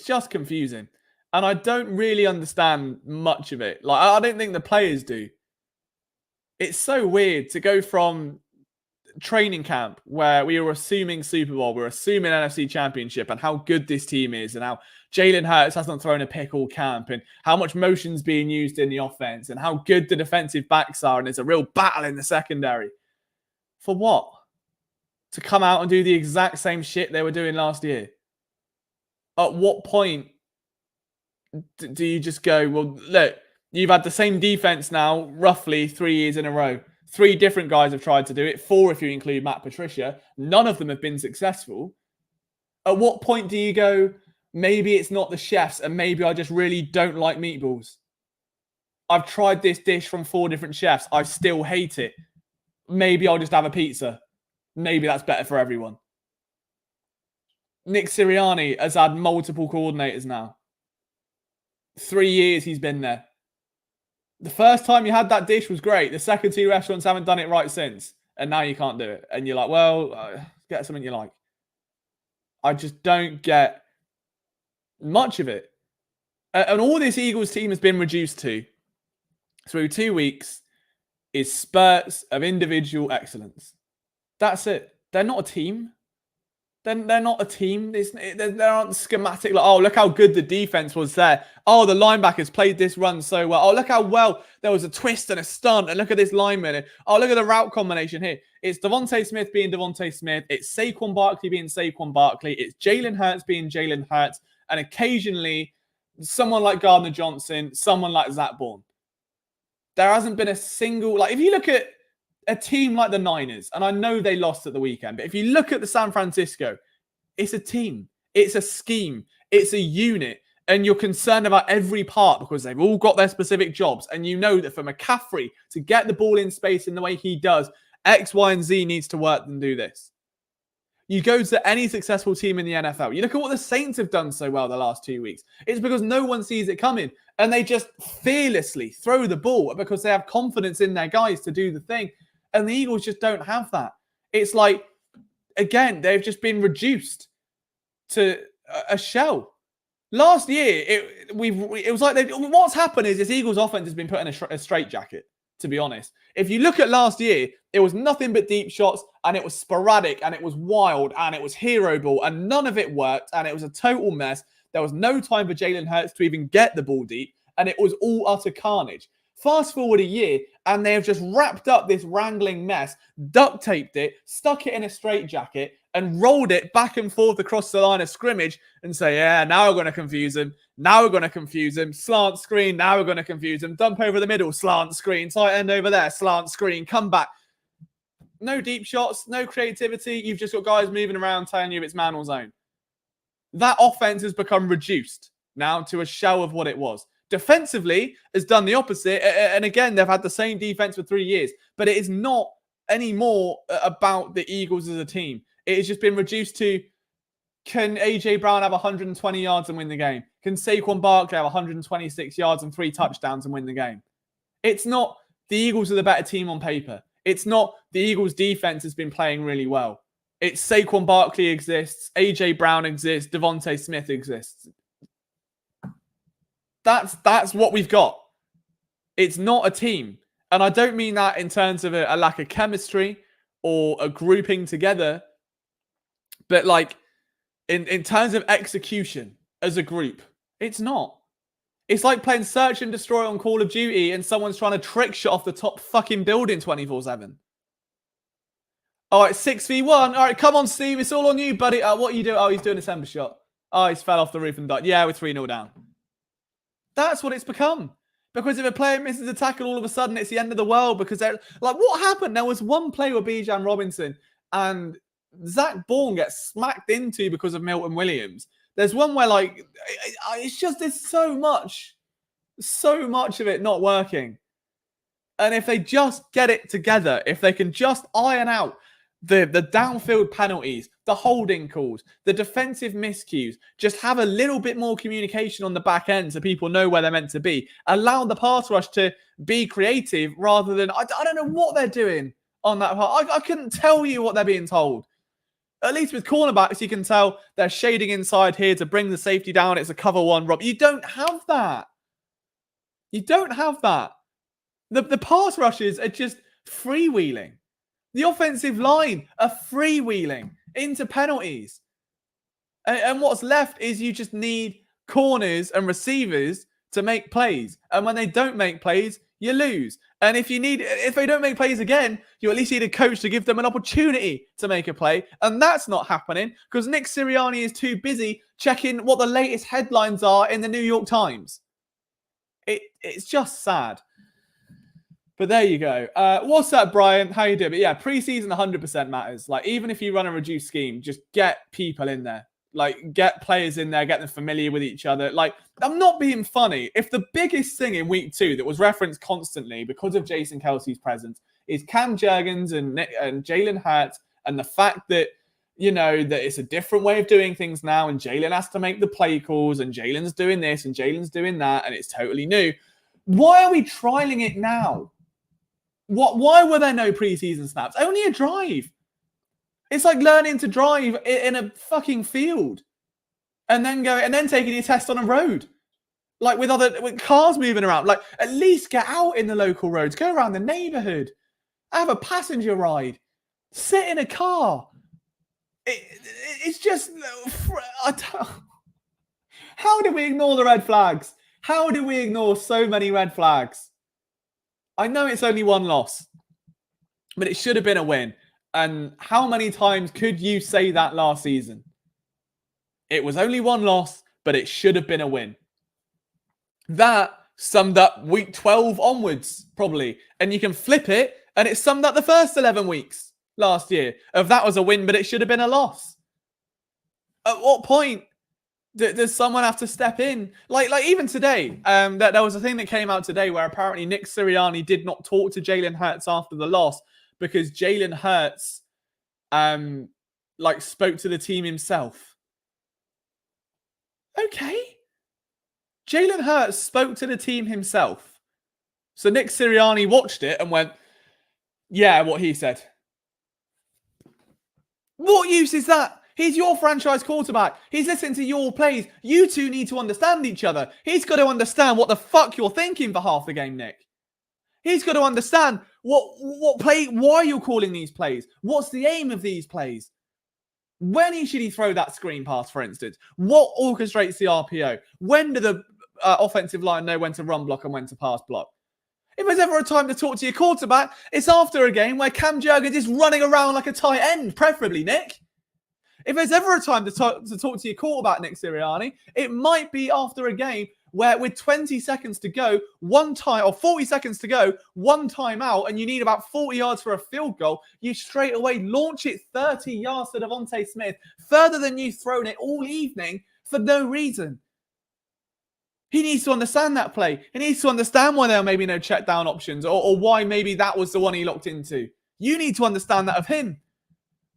just confusing. And I don't really understand much of it. Like, I don't think the players do. It's so weird to go from training camp where we were assuming Super Bowl, we were assuming NFC Championship and how good this team is and how Jalen Hurts hasn't thrown a pick all camp and how much motion's being used in the offense and how good the defensive backs are and there's a real battle in the secondary. For what? To come out and do the exact same shit they were doing last year? At what point do you just go, well, look, you've had the same defense now roughly 3 years in a row. 3 different guys have tried to do it. 4 if you include Matt Patricia. None of them have been successful. At what point do you go, maybe it's not the chefs and maybe I just really don't like meatballs? I've tried this dish from 4 different chefs. I still hate it. Maybe I'll just have a pizza. Maybe that's better for everyone. Nick Sirianni has had multiple coordinators now. 3 years he's been there. The first time you had that dish was great. The second 2 restaurants haven't done it right since. And now you can't do it. And you're like, well, get something you like. I just don't get much of it. And all this Eagles team has been reduced to through 2 weeks is spurts of individual excellence. That's it. They're not a team. They're not a team. There aren't schematic, like, oh, look how good the defense was there. Oh, the linebackers played this run so well. Oh, look how well there was a twist and a stunt. And look at this lineman. Oh, look at the route combination here. It's Devontae Smith being Devontae Smith. It's Saquon Barkley being Saquon Barkley. It's Jalen Hurts being Jalen Hurts. And occasionally, someone like Gardner Johnson, someone like Zach Bourne. There hasn't been a single, like, if you look at a team like the Niners, and I know they lost at the weekend, but if you look at the San Francisco, it's a team, it's a scheme, it's a unit, and you're concerned about every part because they've all got their specific jobs. And you know that for McCaffrey to get the ball in space in the way he does, X, Y, and Z needs to work and do this. You go to any successful team in the NFL. You look at what the Saints have done so well the last 2 weeks. It's because no one sees it coming. And they just fearlessly throw the ball because they have confidence in their guys to do the thing. And the Eagles just don't have that. It's like, again, they've just been reduced to a shell. Last year, it was like what's happened is this Eagles offense has been put in a straitjacket, to be honest. If you look at last year, it was nothing but deep shots, and it was sporadic, and it was wild, and it was hero ball, and none of it worked, and it was a total mess. There was no time for Jalen Hurts to even get the ball deep, and it was all utter carnage. Fast forward a year, and they have just wrapped up this wrangling mess, duct taped it, stuck it in a straitjacket, and rolled it back and forth across the line of scrimmage and say, yeah, now we're going to confuse him. Now we're going to confuse him. Slant screen, now we're going to confuse him. Dump over the middle, slant screen. Tight end over there, slant screen. Come back. No deep shots, no creativity. You've just got guys moving around telling you it's man or zone. That offense has become reduced now to a shell of what it was. Defensively has done the opposite. And again, they've had the same defense for 3 years. But it is not anymore about the Eagles as a team. It has just been reduced to, can A.J. Brown have 120 yards and win the game? Can Saquon Barkley have 126 yards and 3 touchdowns and win the game? It's not the Eagles are the better team on paper. It's not the Eagles' defense has been playing really well. It's Saquon Barkley exists, A.J. Brown exists, Devontae Smith exists. That's what we've got. It's not a team. And I don't mean that in terms of a lack of chemistry or a grouping together, but like in terms of execution as a group, it's not. It's like playing Search and Destroy on Call of Duty and someone's trying to trick shot off the top fucking building 24/7. All right, 6v1. All right, come on, Steve. It's all on you, buddy. What are you doing? Oh, he's doing a December shot. Oh, he's fell off the roof and died. Yeah, we're 3-0 down. That's what it's become. Because if a player misses a tackle, all of a sudden it's the end of the world. Because they're like, what happened? There was one play with Bijan Robinson and Zach Bourne gets smacked into because of Milton Williams. There's one where, like, it's just, there's so much of it not working. And if they just get it together, if they can just iron out the downfield penalties, the holding calls, the defensive miscues. Just have a little bit more communication on the back end so people know where they're meant to be. Allow the pass rush to be creative rather than, I don't know what they're doing on that part. I couldn't tell you what they're being told. At least with cornerbacks, you can tell they're shading inside here to bring the safety down. It's a cover one, Rob. You don't have that. You don't have that. The pass rushes are just freewheeling. The offensive line are freewheeling into penalties. And what's left is you just need corners and receivers to make plays. And when they don't make plays, you lose. And if they don't make plays again, you at least need a coach to give them an opportunity to make a play. And that's not happening because Nick Sirianni is too busy checking what the latest headlines are in the New York Times. It's just sad. But there you go. What's up, Brian? How you doing? But yeah, preseason 100% matters. Like, even if you run a reduced scheme, just get people in there. Like, get players in there, get them familiar with each other. Like, I'm not being funny. If the biggest thing in week 2 that was referenced constantly because of Jason Kelsey's presence is Cam Jurgens and Jalen Hurts and the fact that, you know, that it's a different way of doing things now and Jalen has to make the play calls and Jalen's doing this and Jalen's doing that and it's totally new. Why are we trialing it now? Why were there no preseason snaps? Only a drive. It's like learning to drive in a fucking field and then taking your test on a road. Like with cars moving around. Like, at least get out in the local roads. Go around the neighborhood. Have a passenger ride. Sit in a car. It's just... How do we ignore the red flags? How do we ignore so many red flags? I know it's only one loss, but it should have been a win. And how many times could you say that last season? It was only one loss, but it should have been a win. That summed up week 12 onwards, probably. And you can flip it, and it summed up the first 11 weeks last year. Of that was a win, but it should have been a loss. At what point does someone have to step in? Like even today, there was a thing that came out today where apparently Nick Sirianni did not talk to Jalen Hurts after the loss because Jalen Hurts spoke to the team himself. Okay. Jalen Hurts spoke to the team himself. So Nick Sirianni watched it and went, yeah, what he said. What use is that? He's your franchise quarterback. He's listening to your plays. You two need to understand each other. He's got to understand what the fuck you're thinking for half the game, Nick. He's got to understand what play, why you're calling these plays. What's the aim of these plays? When should he throw that screen pass, for instance? What orchestrates the RPO? When do the offensive line know when to run block and when to pass block? If there's ever a time to talk to your quarterback, it's after a game where Cam Jurgens is running around like a tight end, preferably, Nick. If there's ever a time to talk to your quarterback, Nick Sirianni, it might be after a game where with 20 seconds to go, 40 seconds to go, one timeout, and you need about 40 yards for a field goal, you straight away launch it 30 yards to Devontae Smith, further than you've thrown it all evening for no reason. He needs to understand that play. He needs to understand why there are maybe no check down options or why maybe that was the one he locked into. You need to understand that of him.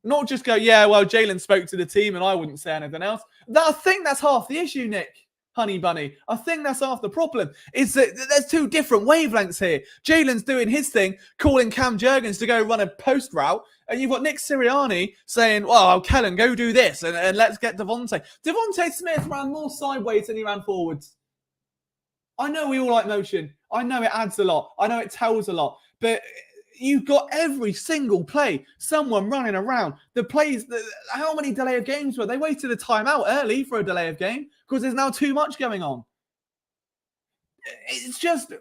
Not just go, yeah, well, Jalen spoke to the team and I wouldn't say anything else. I think that's half the issue, Nick, honey bunny. I think that's half the problem. Is that there's two different wavelengths here. Jalen's doing his thing, calling Cam Jurgens to go run a post route. And you've got Nick Sirianni saying, well, Kellen, go do this and let's get Devontae. Devontae Smith ran more sideways than he ran forwards. I know we all like motion. I know it adds a lot. I know it tells a lot. But you've got every single play, someone running around. The plays, how many delay of games were? They waited a timeout early for a delay of game because there's now too much going on. It's just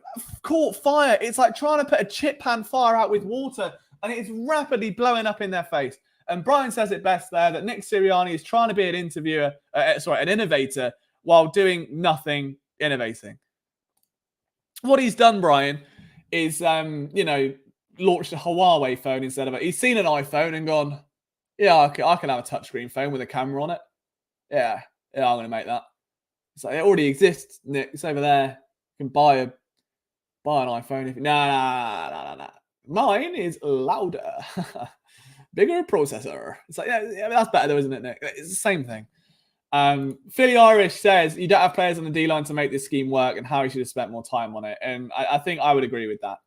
caught fire. It's like trying to put a chip pan fire out with water and it's rapidly blowing up in their face. And Brian says it best there that Nick Sirianni is trying to be an innovator while doing nothing innovating. What he's done, Brian, is, launched a Huawei phone instead of it. He's seen an iPhone and gone, yeah, I can have a touchscreen phone with a camera on it. Yeah, I'm going to make that. It's like, it already exists, Nick. It's over there. You can buy an iPhone. No. Mine is louder. Bigger processor. It's like, yeah, that's better though, isn't it, Nick? It's the same thing. Philly Irish says you don't have players on the D-line to make this scheme work and Harry should have spent more time on it. And I think I would agree with that.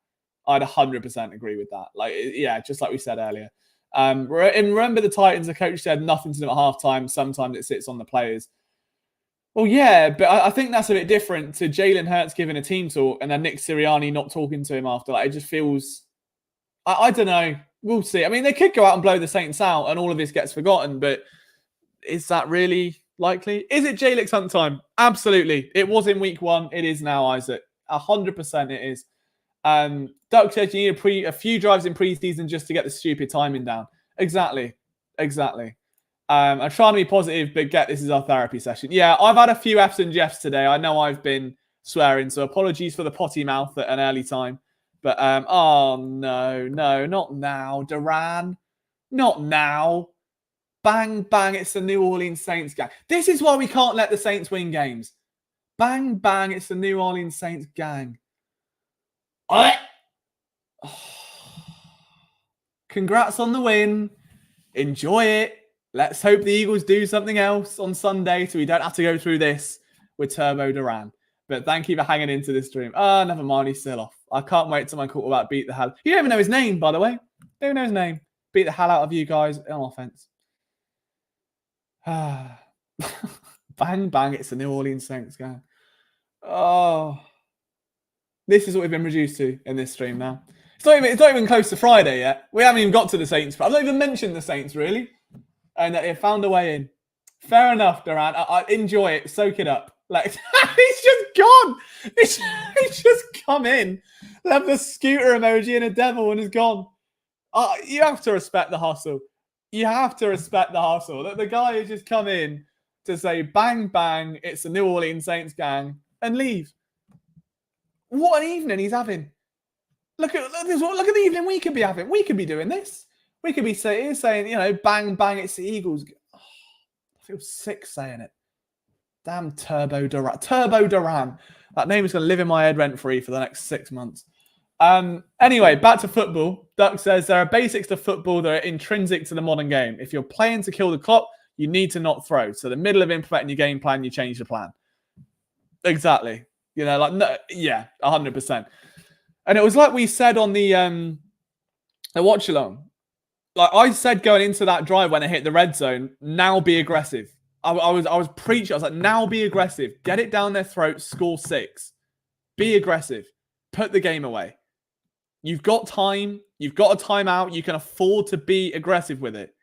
I'd 100% agree with that. Like, yeah, just like we said earlier. And remember the Titans, the coach said nothing to do at halftime. Sometimes it sits on the players. Well, yeah, but I think that's a bit different to Jalen Hurts giving a team talk and then Nick Sirianni not talking to him after. Like, it just feels, I don't know. We'll see. I mean, they could go out and blow the Saints out and all of this gets forgotten, but is that really likely? Is it J-Lix Hunt time? Absolutely. It was in week 1. It is now, Isaac. 100% it is. Duck says you need a few drives in preseason just to get the stupid timing down. Exactly. I'm trying to be positive, but this is our therapy session. Yeah, I've had a few F's and Jeffs today. I know I've been swearing, so apologies for the potty mouth at an early time. But, oh, no, not now, Duran. Not now. Bang, bang, it's the New Orleans Saints gang. This is why we can't let the Saints win games. Bang, bang, it's the New Orleans Saints gang. Congrats on the win. Enjoy it. Let's hope the Eagles do something else on Sunday so we don't have to go through this with Turbo Duran. But thank you for hanging into this stream. Oh, never mind. He's still off. I can't wait till my quarterback beat the hell. You don't even know his name, by the way. Don't even know his name. Beat the hell out of you guys on offense. Bang, bang. It's the New Orleans Saints gang. Oh. This is what we've been reduced to in this stream now. It's not even close to Friday yet. We haven't even got to the Saints. I've not even mentioned the Saints, really. And they found a way in. Fair enough, Durant. I enjoy it. Soak it up. Like, he's just gone. He's just come in, left the scooter emoji and a devil and is gone. You have to respect the hustle. You have to respect the hustle. That the guy has just come in to say, bang, bang, it's the New Orleans Saints gang, and leave. What an evening he's having. Look at the evening we could be having. We could be doing this. We could be saying, bang, bang, it's the Eagles. Oh, I feel sick saying it. Damn Turbo Duran. Turbo Duran. That name is going to live in my head rent-free for the next 6 months. Anyway, back to football. Duck says there are basics to football that are intrinsic to the modern game. If you're playing to kill the clock, you need to not throw. So the middle of implementing your game plan, you change the plan. Exactly. 100%. And it was like we said on the watch along. Like I said going into that drive when I hit the red zone, now be aggressive. I was preaching. I was like, now be aggressive. Get it down their throat. Score 6. Be aggressive. Put the game away. You've got time. You've got a timeout. You can afford to be aggressive with it.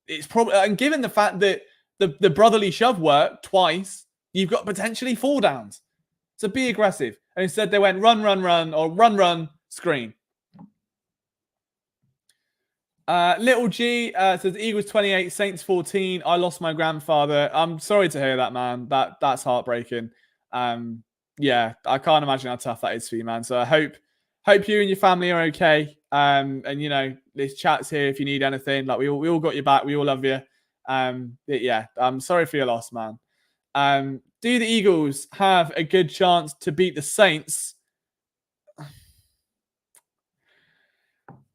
It's probably, and given the fact that the brotherly shove worked twice, you've got potentially 4 downs. So be aggressive. And instead they went run, or run, screen. Little G says Eagles 28, Saints 14. I lost my grandfather. I'm sorry to hear that, man. That's heartbreaking. Yeah, I can't imagine how tough that is for you, man. So I hope you and your family are okay. And this chat's here if you need anything. Like we all got your back. We all love you. Yeah, I'm sorry for your loss, man. Do the Eagles have a good chance to beat the Saints?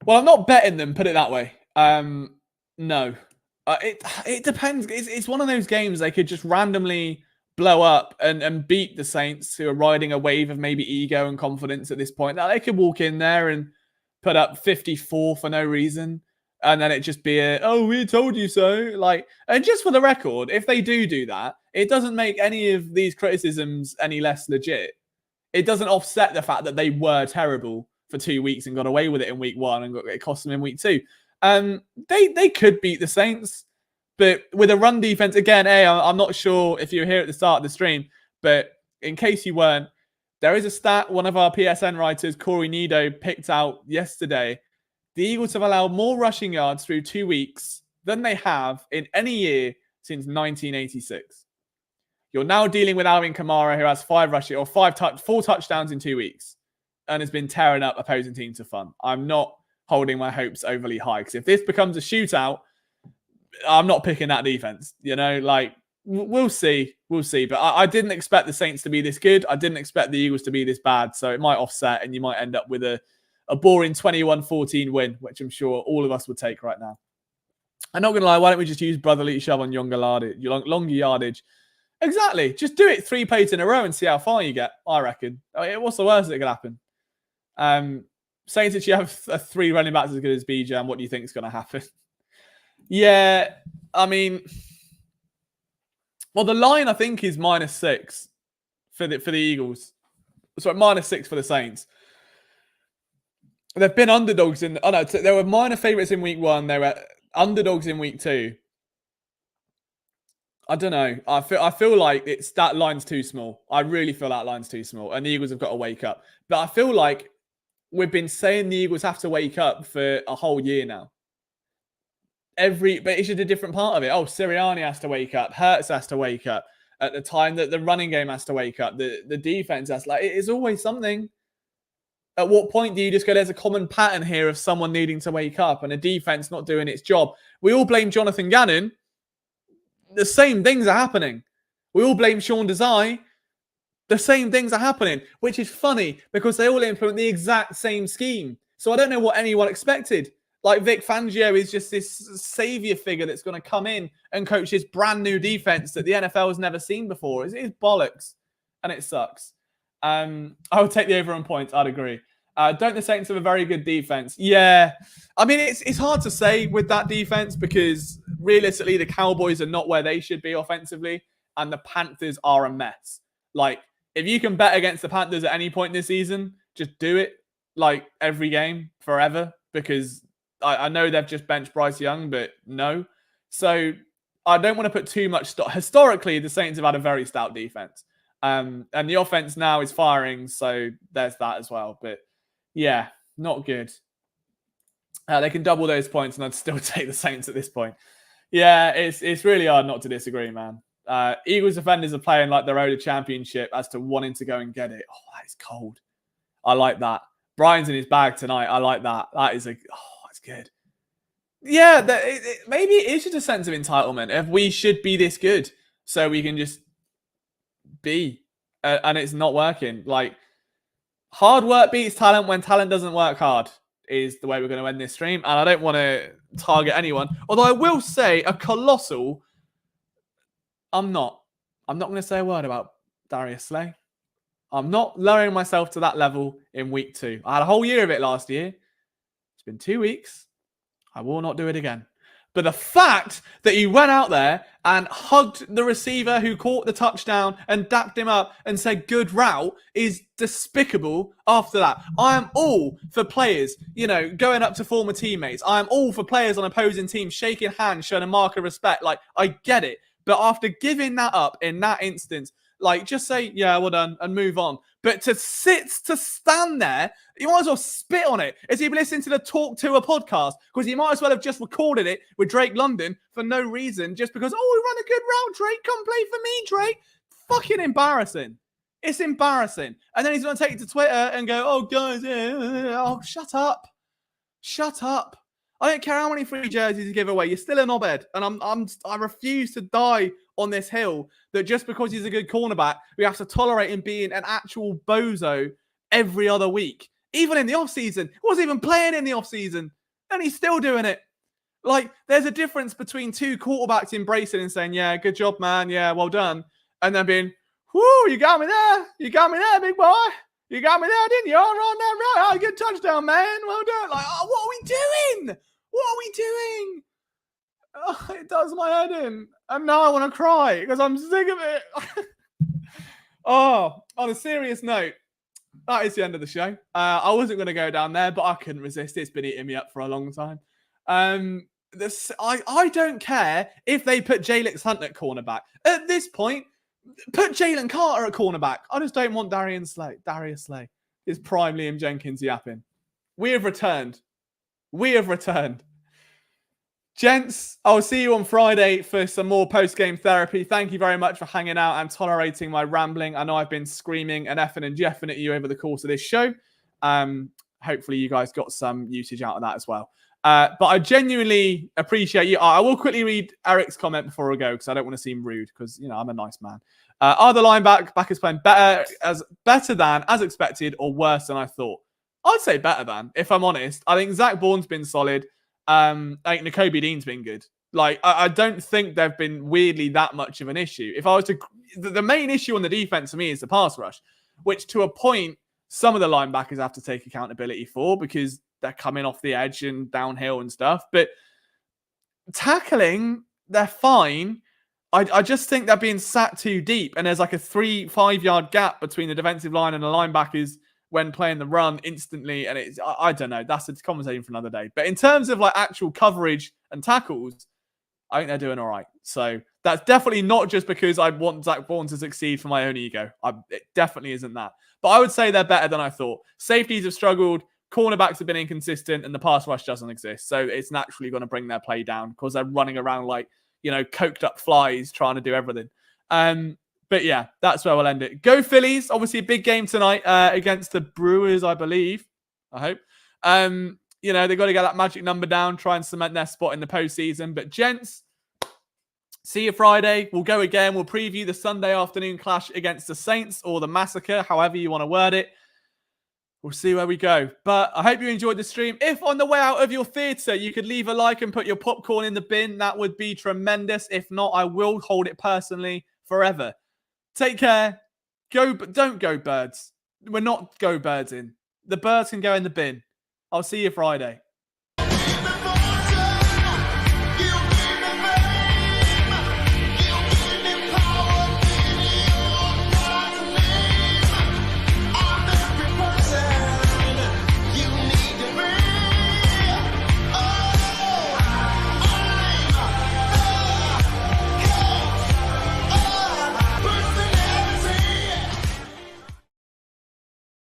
Well, I'm not betting them, put it that way. No. It depends. It's one of those games they could just randomly blow up and beat the Saints, who are riding a wave of maybe ego and confidence at this point. Now, they could walk in there and put up 54 for no reason. And then it just be we told you so. And just for the record, if they do that, it doesn't make any of these criticisms any less legit. It doesn't offset the fact that they were terrible for 2 weeks and got away with it in week 1 and it cost them in week 2. They could beat the Saints, but with a run defense, again, I'm not sure if you were here at the start of the stream, but in case you weren't, there is a stat one of our PSN writers, Corey Nido, picked out yesterday. The Eagles have allowed more rushing yards through 2 weeks than they have in any year since 1986. You're now dealing with Alvin Kamara, who has 4 touchdowns in 2 weeks and has been tearing up opposing teams for fun. I'm not holding my hopes overly high because if this becomes a shootout, I'm not picking that defense. We'll see. But I didn't expect the Saints to be this good. I didn't expect the Eagles to be this bad. So it might offset and you might end up with a a boring 21-14 win, which I'm sure all of us would take right now. I'm not going to lie, why don't we just use brotherly shove on longer yardage? Exactly. Just do it 3 plays in a row and see how far you get, I reckon. What's the worst that could happen? Saying that you have 3 running backs as good as Bijan, what do you think is going to happen? Yeah, I mean, well, the line I think is -6 for the Eagles. Sorry, -6 for the Saints. They've been underdogs in. Oh no, they were minor favourites in week 1. They were underdogs in week 2. I don't know. I feel like that line's too small. I really feel that line's too small, and the Eagles have got to wake up. But I feel like we've been saying the Eagles have to wake up for a whole year now. But it's just a different part of it. Oh, Sirianni has to wake up. Hurts has to wake up. At the time that the running game has to wake up. The defense has it is always something. At what point do you just go, there's a common pattern here of someone needing to wake up and a defense not doing its job? We all blame Jonathan Gannon. The same things are happening. We all blame Sean Desai. The same things are happening, which is funny because they all implement the exact same scheme. So I don't know what anyone expected. Like Vic Fangio is just this savior figure that's going to come in and coach this brand new defense that the NFL has never seen before. It's bollocks and it sucks. I would take the over on points. I'd agree. Don't the Saints have a very good defense? Yeah. I mean, it's hard to say with that defense because realistically, the Cowboys are not where they should be offensively and the Panthers are a mess. Like, if you can bet against the Panthers at any point this season, just do it like every game forever because I know they've just benched Bryce Young, but no. So I don't want to put too much stock. Historically, the Saints have had a very stout defense. And the offense now is firing, so there's that as well. But yeah, not good. They can double those points, and I'd still take the Saints at this point. Yeah, it's really hard not to disagree, man. Eagles defenders are playing like they're owed a championship as to wanting to go and get it. Oh, that is cold. I like that. Brian's in his bag tonight. I like that. That is that's good. Yeah, maybe it is just a sense of entitlement. If we should be this good, so we can just be, and it's not working. Like, hard work beats talent when talent doesn't work hard is the way we're going to end this stream. And I don't want to target anyone. Although I will say a colossal... I'm not going to say a word about Darius Slay. I'm not lowering myself to that level in week 2. I had a whole year of it last year. It's been 2 weeks. I will not do it again. But the fact that he went out there and hugged the receiver who caught the touchdown and dapped him up and said good route is despicable after that. I am all for players, going up to former teammates. I am all for players on opposing teams shaking hands, showing a mark of respect. Like, I get it. But after giving that up in that instance, like, just say, yeah, well done, and move on. But to stand there, you might as well spit on it. As he'd listening to the Talk to a podcast, because he might as well have just recorded it with Drake London for no reason, just because, we run a good route, Drake, come play for me, Drake. Fucking embarrassing. It's embarrassing. And then he's going to take it to Twitter and go, oh, guys, shut up. Shut up. I don't care how many free jerseys you give away. You're still a knobhead. And I refuse to die on this hill that just because he's a good cornerback, we have to tolerate him being an actual bozo every other week. Even in the offseason. He wasn't even playing in the offseason. And he's still doing it. Like, there's a difference between 2 quarterbacks embracing and saying, yeah, good job, man. Yeah, well done. And then being, whoo, you got me there. You got me there, big boy. You got me there, didn't you? All right, right. Good touchdown, man. Well done. Like, what are we doing? What are we doing? It does my head in. And now I want to cry because I'm sick of it. On a serious note, that is the end of the show. I wasn't going to go down there, but I couldn't resist. It's been eating me up for a long time. I don't care if they put Jalix Hunt at cornerback. At this point, put Jalen Carter at cornerback. I just don't want Darius Slay. His prime Liam Jenkins yapping. We have returned. Gents, I'll see you on Friday for some more post-game therapy. Thank you very much for hanging out and tolerating my rambling. I know I've been screaming and effing and jeffing at you over the course of this show. Hopefully you guys got some usage out of that as well. But I genuinely appreciate you. I will quickly read Eric's comment before I go because I don't want to seem rude because, I'm a nice man. Are the linebackers playing better than as expected or worse than I thought? I'd say better than, if I'm honest. I think Zach Bourne's been solid. I think Nakobe Dean's been good. Like, I don't think they've been weirdly that much of an issue. If I was to, the main issue on the defense for me is the pass rush, which to a point, some of the linebackers have to take accountability for because they're coming off the edge and downhill and stuff. But tackling, they're fine. I just think they're being sat too deep, and there's like a 3-5 yard gap between the defensive line and the linebackers when playing the run instantly. And it's, I don't know, that's a conversation for another day. But in terms of like actual coverage and tackles, I think they're doing all right. So that's definitely not just because I want Zach Bourne to succeed for my own ego. It definitely isn't that. But I would say they're better than I thought. Safeties have struggled. Cornerbacks have been inconsistent, and the pass rush doesn't exist. So it's naturally going to bring their play down because they're running around like, coked up flies trying to do everything. But yeah, that's where we'll end it. Go Phillies. Obviously a big game tonight against the Brewers, I believe. I hope. They've got to get that magic number down, try and cement their spot in the postseason. But gents, see you Friday. We'll go again. We'll preview the Sunday afternoon clash against the Saints, or the Massacre, however you want to word it. We'll see where we go. But I hope you enjoyed the stream. If on the way out of your theatre, you could leave a like and put your popcorn in the bin, that would be tremendous. If not, I will hold it personally forever. Take care. Don't go birds. We're not go birds in. The birds can go in the bin. I'll see you Friday.